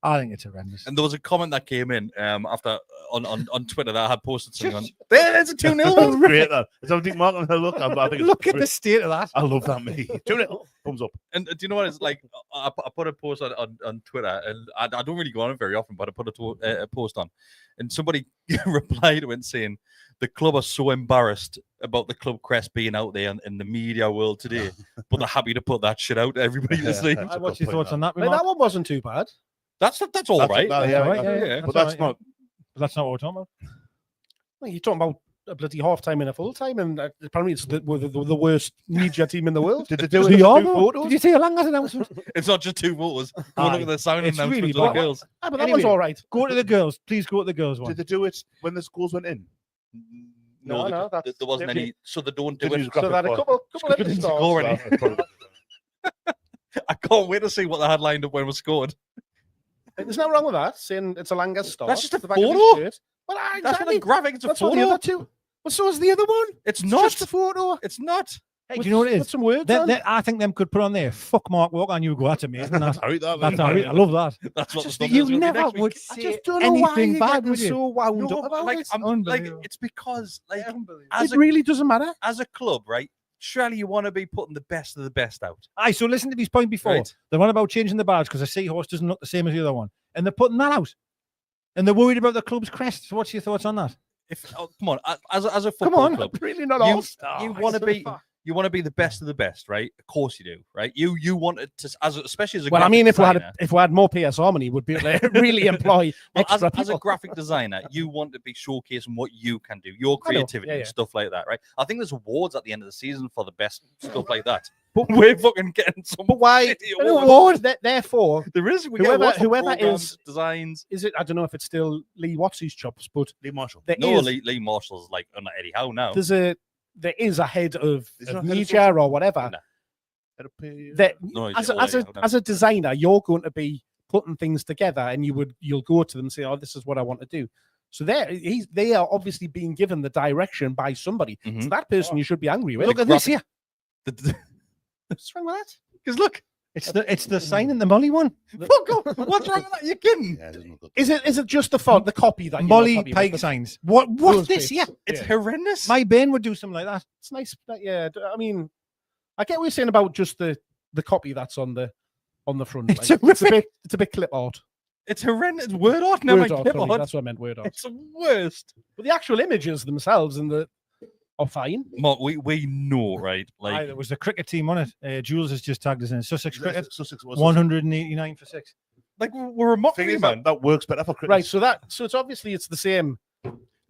I think it's horrendous. And there was a comment that came in after on Twitter that I had posted something on. There's a 2-0 That's one. great. That. Is everything marking her look? I think it's Look at great. the state of that. I love that, mate. 2-0. Thumbs up. And do you know what it's like? I put a post on Twitter, and I don't really go on it very often, but I put a post on, and somebody replied to it saying, the club are so embarrassed about the club crest being out there in the media world today, but they're happy to put that shit out to everybody to see. That's a What's good your point, thoughts on that? Like, Remark? that one wasn't too bad. That's all right. Yeah, right, yeah, yeah. But That's that's all not. But that's not what we're talking about. Like, you're talking about a bloody half time and a full time, and apparently it's the worst media team in the world. Did they do Did it? you, two all photos. Did you see Alanga's announcement? It's not just two voters. Go look at the signing It's really announcements of the bad. girls. Ah, but that Anyway, one's all right. Go to the girls. Please go to the girls one. Did they do it when the schools went in? No, there- no, that's there wasn't different. any, so they don't do Didn't it. use So graphic that a for- couple of Didn't minutes score stars. any. I can't wait to see what they had lined up when we scored. There's no wrong with that. Saying it's a Langa's star. That's just a the back of his photo. shirt. Well, That's not exactly. a graphic. It's a That's what the photo. other two. Well, so is the other one. It's It's not. just a photo. It's not. Hey, do you know what it With is? some words on. I think them could put on there. Fuck Mark Walker, and you go. That's amazing. That's, Sorry, that that's all right. I love that. That's what Just the You thumbnail's gonna be never next week. would I say just don't know why anything you're bad, getting would you? so wound No, up about like, it. I'm, like, Unbelievable. it's because, like, It as really doesn't matter. a club, right? Surely you want to be putting the best of the best out. Aye, so listen to his point before. Right. The one about changing the badge because the Seahorse doesn't look the same as the other one. And they're putting that out. And they're worried about the club's crest. So what's your thoughts on that? Come on, as a Come football on, club, really not you, all. you want to be. You want to be the best of the best, right? Of course you do, right? You want it to, especially as a Well, I graphic mean, designer, if we had more PS Harmony, would be able to really employ well, extra as a people. graphic designer, you want to be showcasing what you can do, your I know, creativity yeah, and yeah. stuff like that, right? I think there's awards at the end of the season for the best stuff like that. But we're fucking getting some. But why? shitty An awards. award. Therefore, There is. We Whoever- get awards for whoever programs, is- designs. is it? I don't know if it's still Lee Watts's chops, but Lee Marshall. there No, is Lee Marshall's like under Eddie Howe now. there is a head of Is it not head of media or whatever. No. That No, he's as Eddie Howe now. a designer, you're going to be putting things together, and you'll go to them and say, "Oh, this is what I want to do." So they are obviously being given the direction by somebody. Mhm. So that person you should be angry with. Look at this here. What's wrong with that? Because look, It's the sign in the Molly one. fuck off. What's wrong with that? You're kidding. Yeah, it doesn't look good. Is it just the font, the copy that Molly copy, Pike the- signs. What's those this here? bits? It's Yeah. horrendous. My Ben would do something like that. It's nice. Yeah, I mean, I get what you're saying about just the copy that's on the front. It's Like, horrific. it's a bit clip art. It's horrendous. Word art, never Word art, clip sorry, art. that's what I meant. Word art. It's the worst. But the actual images themselves are fine. Mark, we know, right? Aye, Like, there was a cricket team on it. Jules has just tagged us in. Sussex cricket, Sussex was 189 for 6. we're a Thing mockery, is, man. that works better for cricket. Right. So it's obviously it's the same.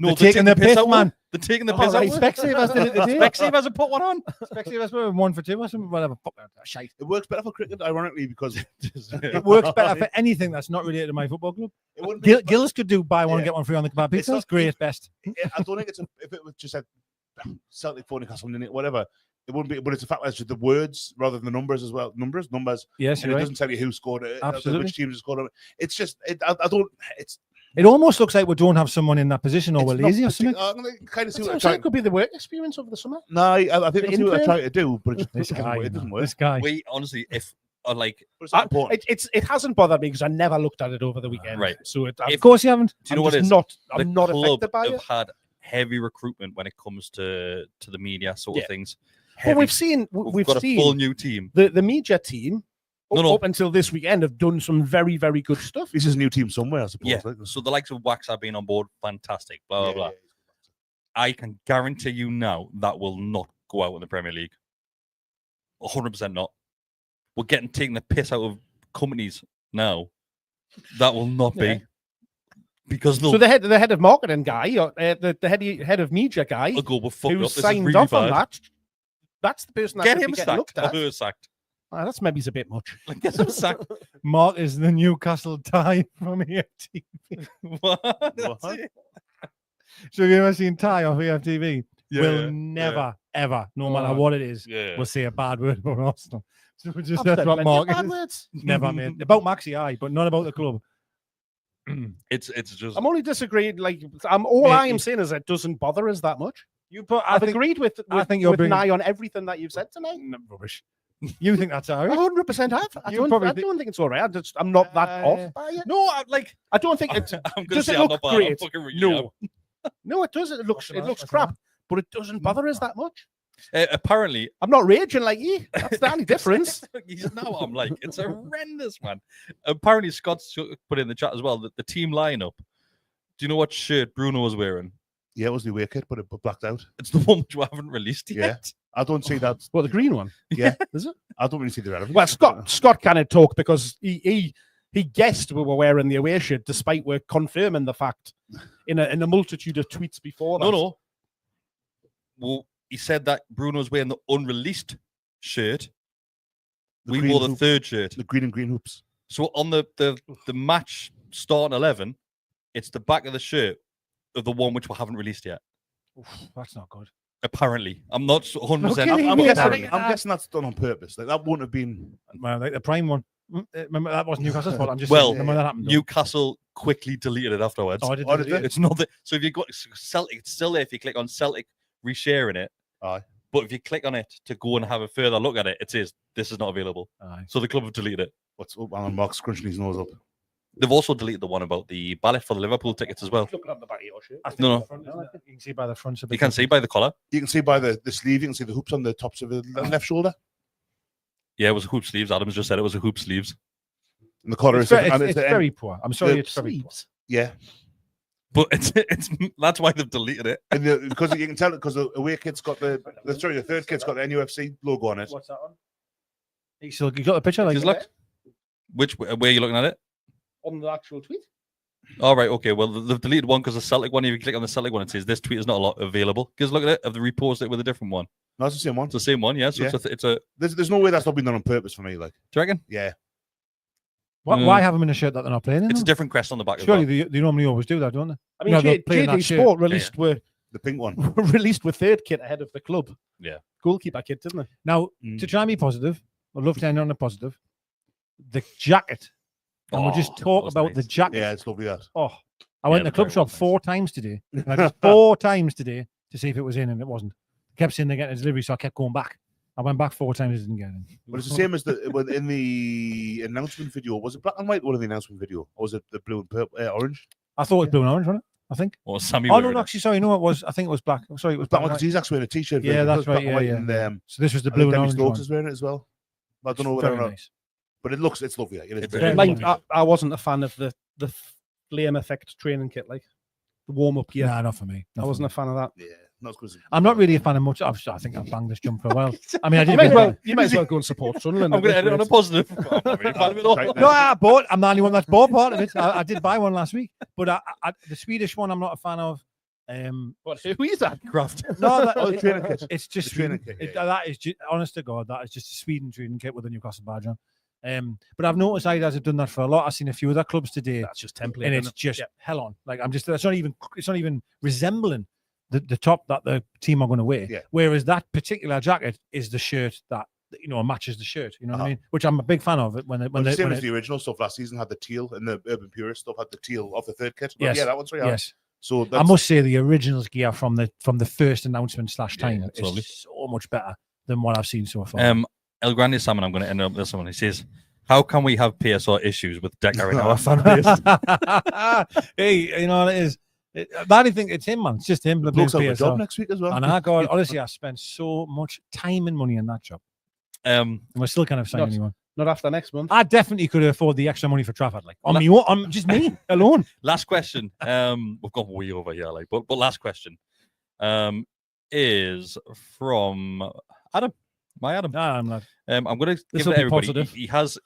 No, They're taking the piss, out man. They're taking the Oh, piss right. out. Specsavers did it today. Specsavers hasn't put one on. Specsavers were 1 for 2 or something. Whatever. Fuck that shite. It works better for cricket, ironically, because It works better for anything that's not related to my football club. It wouldn't be, Gills could do buy one Yeah. get one free on the kebab pizza. not- That's great, best. I don't think if it was just a Celtic 4 Newcastle in it, whatever. It wouldn't be, but it's the fact that it's just the words rather than the numbers as well. Numbers, Yes, and you're it right. doesn't tell you who scored it, Absolutely. which teams scored it. It's just, I don't. It's It almost looks like we don't have someone in that position or we're it's not lazy or partic- something. I'm gonna kind of see So what I'm it trying. could be the work experience over the summer. No, I think The that's what intern? they're trying to do, but it just This doesn't guy, work. It you doesn't know, work. this guy. We honestly, if like, But it's not important. It hasn't bothered me because I never looked at it over the weekend. Right. So Of course you haven't. do you know what it is? I'm not club affected by have it. had heavy recruitment when it comes to the media sort Yeah. of things. But Heavy. we've seen We've got a full new team. the media team up until this weekend, have done some very, very good stuff. This is a new team somewhere, I suppose. Yeah. Like. So the likes of Wax have been on board. Fantastic. Blah, blah, blah. Yeah. I can guarantee you now that will not go out in the Premier League. 100% not. We're getting taken the piss out of companies now. That will not be. Because so the head of marketing guy, or the head of media guy, who signed off on that, that's the person that get should him be getting sacked looked at. or her sacked. That's maybe a bit much. Get him sacked. Mark is the Newcastle tie from EFTV. What? So have you ever seen Ty off EFTV? Yeah, We'll never, ever, no matter what it is, we'll say a bad word about Arsenal. So just that's what Mark is. Never, mate. About Maxi, aye, but not about the club. It's just. I'm only disagreeing. Like, I am saying is it doesn't bother us that much. I've agreed with I think you're bringing Nye on everything that you've said tonight. No, rubbish. You think that's all right? 100% have. I don't think it's all right. I'm not that off by it. No, I don't think it does. It look great. No, it does. It looks crap, but it doesn't bother us that much. Apparently, I'm not raging like you. That's the only difference. You know what I'm like. It's horrendous, man. Apparently, Scott's put in the chat as well that the team lineup. Do you know what shirt Bruno was wearing? Yeah, it was the away kit, but it blacked out. It's the one which we haven't released yet. Yeah. I don't see that. Well, the green one. Yeah. Is it? I don't really see the relevance. Well, Scott can't talk because he guessed we were wearing the away shirt, despite we're confirming the fact in a multitude of tweets before that. No. Well, he said that Bruno's wearing the unreleased shirt. We wore the third shirt. The green and green hoops. So on the match starting 11, it's the back of the shirt of the one which we haven't released yet. Oof, that's not good. Apparently. I'm not 100%. I'm guessing that's done on purpose. Like, that wouldn't have been... Well, like the prime one. Remember, that wasn't Newcastle's fault. I'm just saying, when that happened. Newcastle quickly deleted it afterwards. Oh, did they? It's not that. So if you got Celtic, it's still there if you click on Celtic resharing it. Aye. But if you click on it to go and have a further look at it, it says this is not available. Aye. So the club have deleted it. What's up? Alan Mark's scrunching his nose up. They've also deleted the one about the ballot for the Liverpool tickets as well. Looking at the back of your shirt. No. You can see by the front. You can see by the collar. You can see by the sleeve. You can see the hoops on the tops of the left shoulder. Yeah, it was a hoop sleeves. Adams just said it was a hoop sleeves. And the collar is very poor. I'm sorry, it's very poor. Yeah. But it's that's why they've deleted it. And because you can tell it because the away kit's got the third kit's got the NUFC logo on it. What's that on? You got the picture? Like, look. Where are you looking at it? On the actual tweet. All right, okay. Well, they've deleted one because the Celtic one. If you click on the Celtic one, it says this tweet is not a lot available. Because look at it. Have they reposted it with a different one? No, it's the same one. It's the same one, yeah. So yeah. It's a. There's no way that's not been done on purpose for me. Like, do you reckon? Yeah. Why have them in a shirt that they're not playing in? It's a different crest on the back. Surely they normally always do that, don't they? I mean, JD Sport released with the pink one. Released with third kit ahead of the club. Yeah. Goalkeeper kit, didn't they? Now, to try and be positive, I'd love to end on a positive. The jacket. And we'll just talk about the jacket. Yeah, it's lovely that. Oh, I went to the club shop 4 times today. And I just 4 times today to see if it was in, and it wasn't. I kept saying they're getting a delivery, so I kept going back. I went back 4 times, didn't get it. But it's the same as in the announcement video. Was it black and white? One of the announcement video, or was it the blue and purple, orange? I thought it was blue and orange, wasn't it? I think. Or Sammy. Oh no, actually, sorry, no, it was. I think it was black. I'm sorry, it was black. Because he's actually wearing a t-shirt. Yeah, that's right. Yeah. And, so this was the blue and orange one. Is wearing it as well. I don't know whether or not. Nice. But it's lovely. It's very nice. I wasn't a fan of the flame effect training kit, like the warm up gear. Nah, not for me. I wasn't a fan of that. Yeah, not as good. I'm not really a fan of much. I think I've banged this jump for a while. I mean, I did. You might as well go and support Sunderland. I'm going to end it on a positive. I'm not really a fan of it all. No, I bought. I'm the only one that's bought part of it. I did buy one last week, but the Swedish one I'm not a fan of. Who is that? Kraft. No, the training kit. It's just training kit. That is just, honest to God, that is just a Sweden training kit with a Newcastle badge on. But I've noticed Adidas have done that for a lot. I've seen a few other clubs today. That's just template, and it's just hell on. Like it's not even resembling the top that the team are going to wear. Yeah. Whereas that particular jacket is the shirt that matches the shirt. You know what I mean? Which I'm a big fan of it. The same as the original stuff last season had the teal, and the Urban Purist stuff had the teal of the third kit. Yes. Yeah, that one's right. Yes. So I must say the originals gear from the first announcement / time is lovely. So much better than what I've seen so far. El Grande Salmon, I'm going to end up with this one. He says, how can we have PSR issues with Decker in our fan base? Hey, you know what it is? I don't think it's him, man. It's just him. The bloke's out of a job next week as well. And honestly, I spent so much time and money in that job. And we're still kind of signing anyone. Not after next month. I definitely could afford the extra money for Trafford. Like on me, on just me alone. Last question. We've gone way over here, like, but last question. Is from Adam. My Adam. I'm not. I'm going to give will it be to everybody. positive. He has.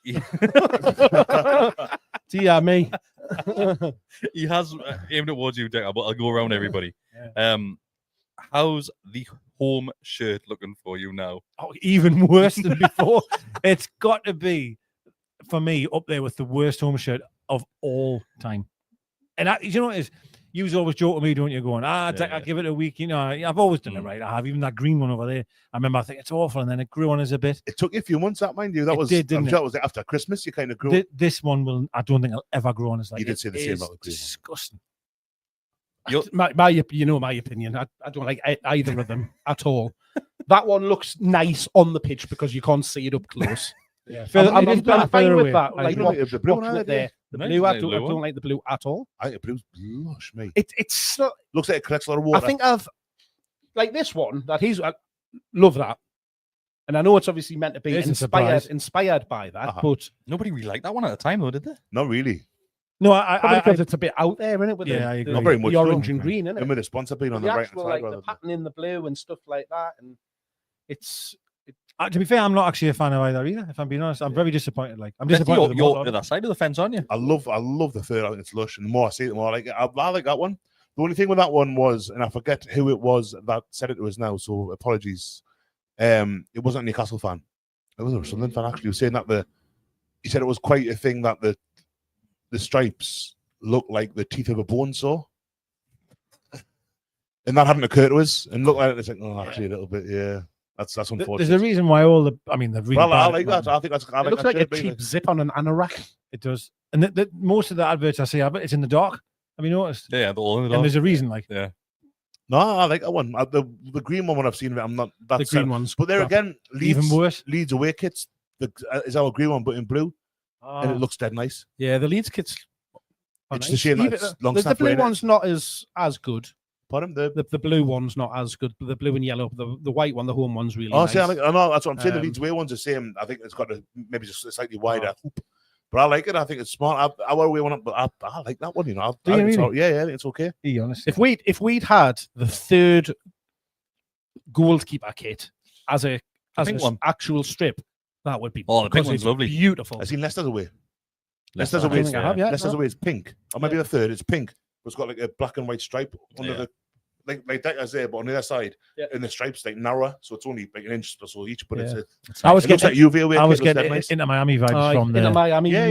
Dear me. He has aimed towards you, Decker, but I'll go around everybody. Yeah. How's the home shirt looking for you now? Oh, even worse than before. It's got to be, for me, up there with the worst home shirt of all time. And you know what it is? You always joke with me, don't you? Going, I'll give it a week. You know, I've always done it right. I have even that green one over there. I remember I think it's awful, and then it grew on us a bit. It took you a few months, that mind you. That was, did, didn't I'm sure it was after Christmas. You kind of grew. This one will. I don't think I'll ever grow on us like. You did say the same about the green one. Disgusting. My you know my opinion. I don't like either of them at all. That one looks nice on the pitch because you can't see it up close. Yeah, I'm fine with that. Like, Like, the blue one what's there? The Nice, blue, I nice don't blue one. like the blue at all. I think the blue's lush, mate. It's not, Looks like it collects a lot of water. I think like this one that I love that, and I know it's obviously meant to be It is a surprise. inspired by that, but Nobody really liked that one at the time, though, did they? Not really. No, probably because it's a bit out there, isn't it? With I agree. Not very much the orange so. and green, isn't And it? with the sponsor being on The the right actual, side, like rather the than pattern in the blue and stuff like that, and it's. To be fair, I'm not actually a fan of either. If I'm being honest, I'm very disappointed. Like I'm Definitely, disappointed. with the you're model. on that side of the fence, aren't you? I love the third. I think it's lush, and the more I see it, the more I like it. I like that one. The only thing with that one was, and I forget who it was that said it to us now, so apologies. It wasn't a Newcastle fan. It was a Sunderland fan actually. He was saying that he said it was quite a thing that the stripes look like the teeth of a bone saw. And that hadn't occurred to us. And look like it, it's like, oh, actually a little bit, yeah. That's unfortunate. There's a reason why all the. I mean, the really. Well, I bad- like that. I think that's. I It like looks that like a shirt, mate. cheap zip on an anorak. It does, and most of the adverts I see have it. It's in the dark. Have you noticed? Yeah, they're all in the And there's a reason. Like Yeah. No, I like that one. The green one when I've seen it, I'm not. That's The green ones, But there crap. again, even worse. Leeds away kits. Is our green one, but in blue, and Oh. it looks dead nice. Yeah, the Leeds kits. are It's nice. a shame that Even it's long the snapped blue away, innit? one's not as good. Pardon The blue one's not as good. But the blue and yellow, the white one, the home one's really Oh, nice. see, I know that's what I'm saying. The Um, Leeds away one's the same. I think it's got maybe just a slightly wider hoop, but I like it. I think it's smart. Our away one, but I like that one. You know, Do you really? Yeah, I think it's okay. Be honest. If we'd had the third goalkeeper kit as an pink one. actual strip, that would be Oh, the pink because one's it's lovely. beautiful. I seen Leicester's away. Leicester Leicester's away. don't think I have yet, Leicester's no. away is pink, or maybe the third. It's pink. But it's got like a black and white stripe under Yeah. the like that as there, but on the other side, Yeah. and the stripes like narrower, so it's only like an inch or so each. But Yeah. it's I was it looks like getting, UV away. I was kit, looks getting dead nice. into Miami vibes from in the. Miami. Yeah,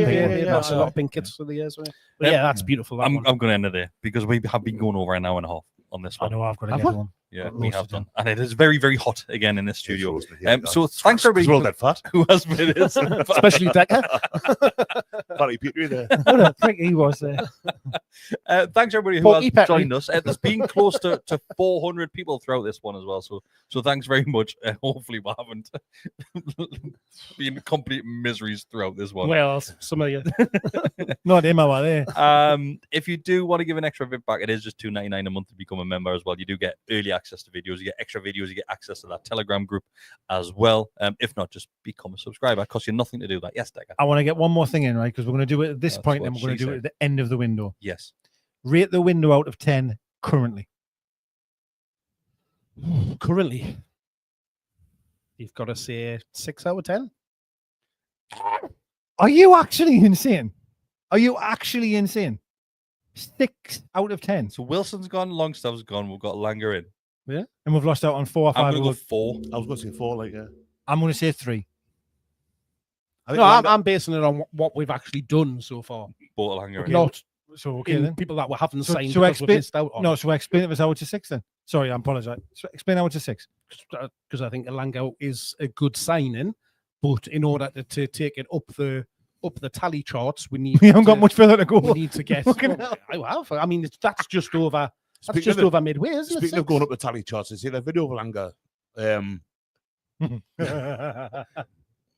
That's a yeah. lot of pink kits for the years. But yeah, that's beautiful. That I'm one. going to end it there because we have been going over an hour and a half on this I one. know I've got to Have get we? one. Yeah, Got we roasted have done. And it is very, very hot again in this It's studio. roasted, yeah, So thanks everybody we're all dead fat. who has been this. Especially Decker. Fatty Peter there. What a prick he was there. Thanks everybody who Porky has Petty. joined us. There's been close to 400 people throughout this one as well. So thanks very much. Hopefully we haven't been complete miseries throughout this one. Well, some of you. Not him over there. If you do want to give an extra bit back, it is just $2.99 a month to become a member as well. You do get early access to videos, you get extra videos, you get access to that Telegram group as well. If not, just become a subscriber. It costs you nothing to do that. Yes, Decker. I want to get one more thing in, right? Because we're going to do it at this That's point, what and we're going she to do it said. at the end of the window. Yes. Rate the window out of 10 currently. Currently, you've got to say 6 out of 10. Are you actually insane? Are you actually insane? 6 out of 10. So Wilson's gone, Longstaff's gone. We've got Langer in. And we've lost out on 4 or 5. I'm going to go 4. I was going to say 4, like yeah. I'm going to say 3. I think No, Langer- I'm basing it on what we've actually done so far, Bought Langer in. not So, okay in then. people that we haven't So- signed so because we've explain- missed out on. No, so explain it was out to 6 then. Sorry, I apologize. So explain how it's a 6. Because I think Elanga is a good signing, but in order to take it up the tally charts, we need. We haven't got to- much further to go. We need to get. Fucking hell. I have. I mean, that's just over. That's Speaking just of- over midway, isn't it? Speaking of 6? going up the tally charts, I see that video of Langer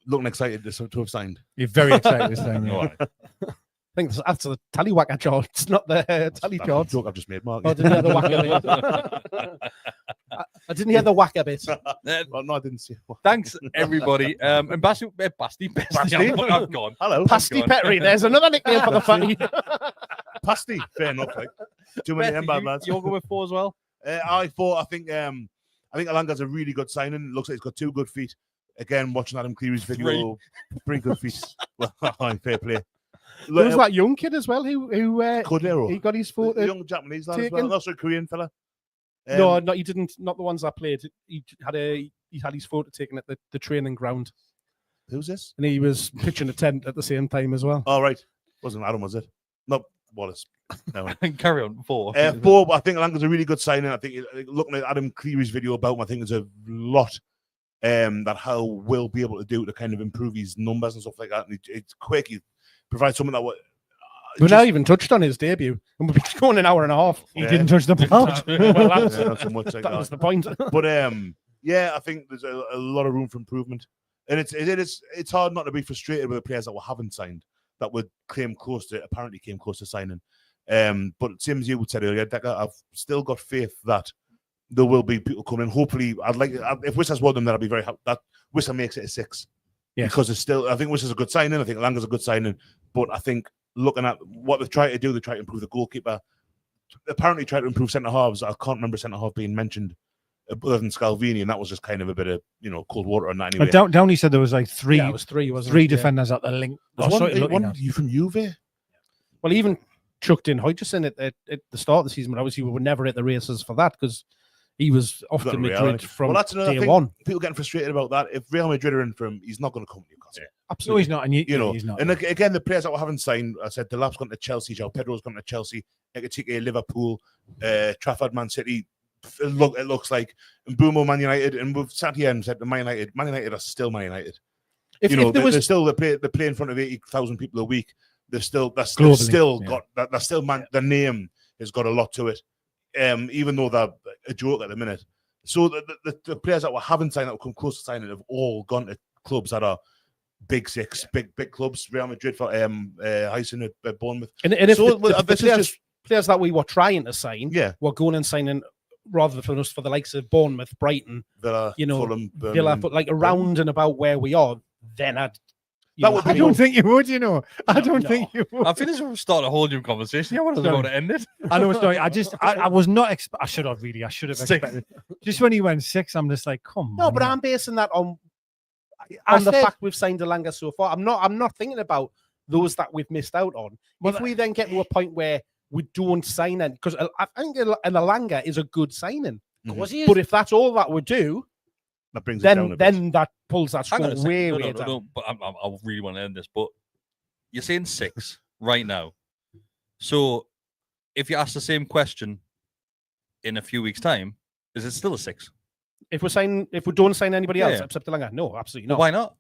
looking excited to have signed. You're very excited this time. All Yeah. right. think that's the tallywhacker chart. It's not the tally That's chart. a joke I've just made, Mark. Oh, I didn't hear the whacker bit. I didn't hear the whacker bit. Well, no, I didn't see it. Thanks, everybody. And Basti, I've gone. Hello. Pasty Petri. There's another nickname for the fatty. Pasty. Fair enough. Like. Too many Basti, bad lads. You're going with 4 as well? I think Alanga's a really good signing. Looks like he's got 2 good feet. Again, watching Adam Cleary's video, 3 good feet. Well, fair play. There was that young kid as well who Cordero. he got his photo. The young Japanese lad as well. taken. Also a Korean fella. No, he didn't. Not the ones that played. He had his photo taken at the training ground, Who's this? and he was pitching a tent at the same time as well. Oh, right. Wasn't Adam, was it? No, Wallace. No. Carry on. 4. 4, I think Alanga's a really good signing. I think looking at Adam Cleary's video about him, I think there's a lot that Howe will be able to do to kind of improve his numbers and stuff like that. And it's quick. He provides something that would. We've not even touched on his debut, and we've been going an hour and a half. He didn't touch the ball. Well, Not so much like that was the point. But yeah, I think there's a lot of room for improvement, and it's hard not to be frustrated with the players that we haven't signed that would apparently came close to signing. But same as you said earlier, Decker, I've still got faith that there will be people coming. Hopefully, if Wissa's one of them, that'll be very happy. That Wissa makes it a 6. Yeah. Because I think Wissa's a good signing. I think Langa's a good signing. But I think looking at what they try to do, they try to improve the goalkeeper. Apparently, try to improve centre halves. I can't remember centre half being mentioned other than Scalvini, and that was just kind of a bit of cold water on that anyway. Downey said there was like 3. Yeah, it was 3, wasn't it? 3 defenders at the link. One you from Juve? Well, he even chucked in Hodgson at the start of the season, but obviously we were never at the races for that because he was off to Madrid from that's another day thing. one. People getting frustrated about that. If Real Madrid are in for him, he's not going to come to Newcastle. Yeah, No, absolutely. he's not. And he's not. And again, the players that we haven't signed, I said Delap's gone to Chelsea, João Pedro's gone to Chelsea, Ekitike, Liverpool, Trafford, Man City. It looks like Mbumo, Man United, and we've sat here and said the Man United are still Man United. They're still they play in front of 80,000 people a week. Their name has got a lot to it, even though they're a joke at the minute. So the players that we haven't signed that will come close to signing have all gone to clubs that are big 6, big clubs. Real Madrid for Heisen at Bournemouth. And if the players that we were trying to sign, were going and signing rather than for the likes of Bournemouth, Brighton, Villa, Fulham, Villa, but like around and about where we are, then I don't think you would, I don't think you would. I feel as if we're starting a whole new conversation. I want to end it. I know, sorry. I was not. I should have expected. Just when he went 6, I'm just like, come on. No, but I'm basing that on the fact we've signed Alanga so far. I'm not thinking about those that we've missed out on. If we then get to a point where we don't sign it, because I think an Alanga is a good signing. Mm-hmm. But if that's all that we do, that brings it down a bit. Then that pulls that score way down. No, but I really want to end this. But you're saying 6 right now. So if you ask the same question in a few weeks' time, is it still a 6? If we don't sign anybody else except Alanga, no, absolutely not. Why not?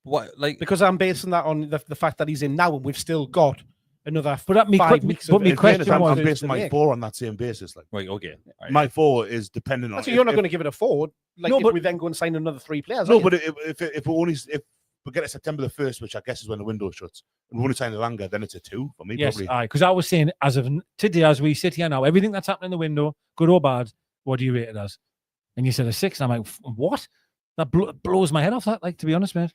Why? Because I'm basing that on the fact that he's in now, and we've still got another 5 weeks. But my question was, I'm basing my 4 on that same basis. Right, okay. Right. My 4 is dependent on. So you're not going to give it a 4. If we then go and sign another 3 players. No, but if we get to September the 1st, which I guess is when the window shuts, and we want to sign Alanga, then it's a 2 for me. Yes, probably. Because I was saying, as of today, as we sit here now, everything that's happening in the window, good or bad, what do you rate it as? And you said a 6. And I'm like, what? That blows my head off. That, to be honst, mate.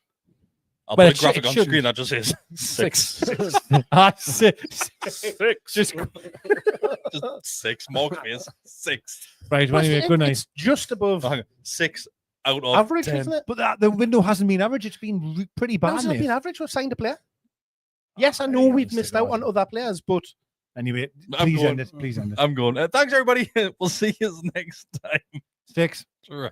I'll put a graphic on screen that just says 6. 6. Just 6. Mark me as 6. Right, anyway, good night. It's just above 6 out of average, 10. isn't it? But the window hasn't been average. It's been pretty bad. Hasn't it been average? We've signed a player. Yes, I know we've missed out on other players, but anyway, please end it. I'm going. Thanks, everybody. We'll see you next time. 6. Sure.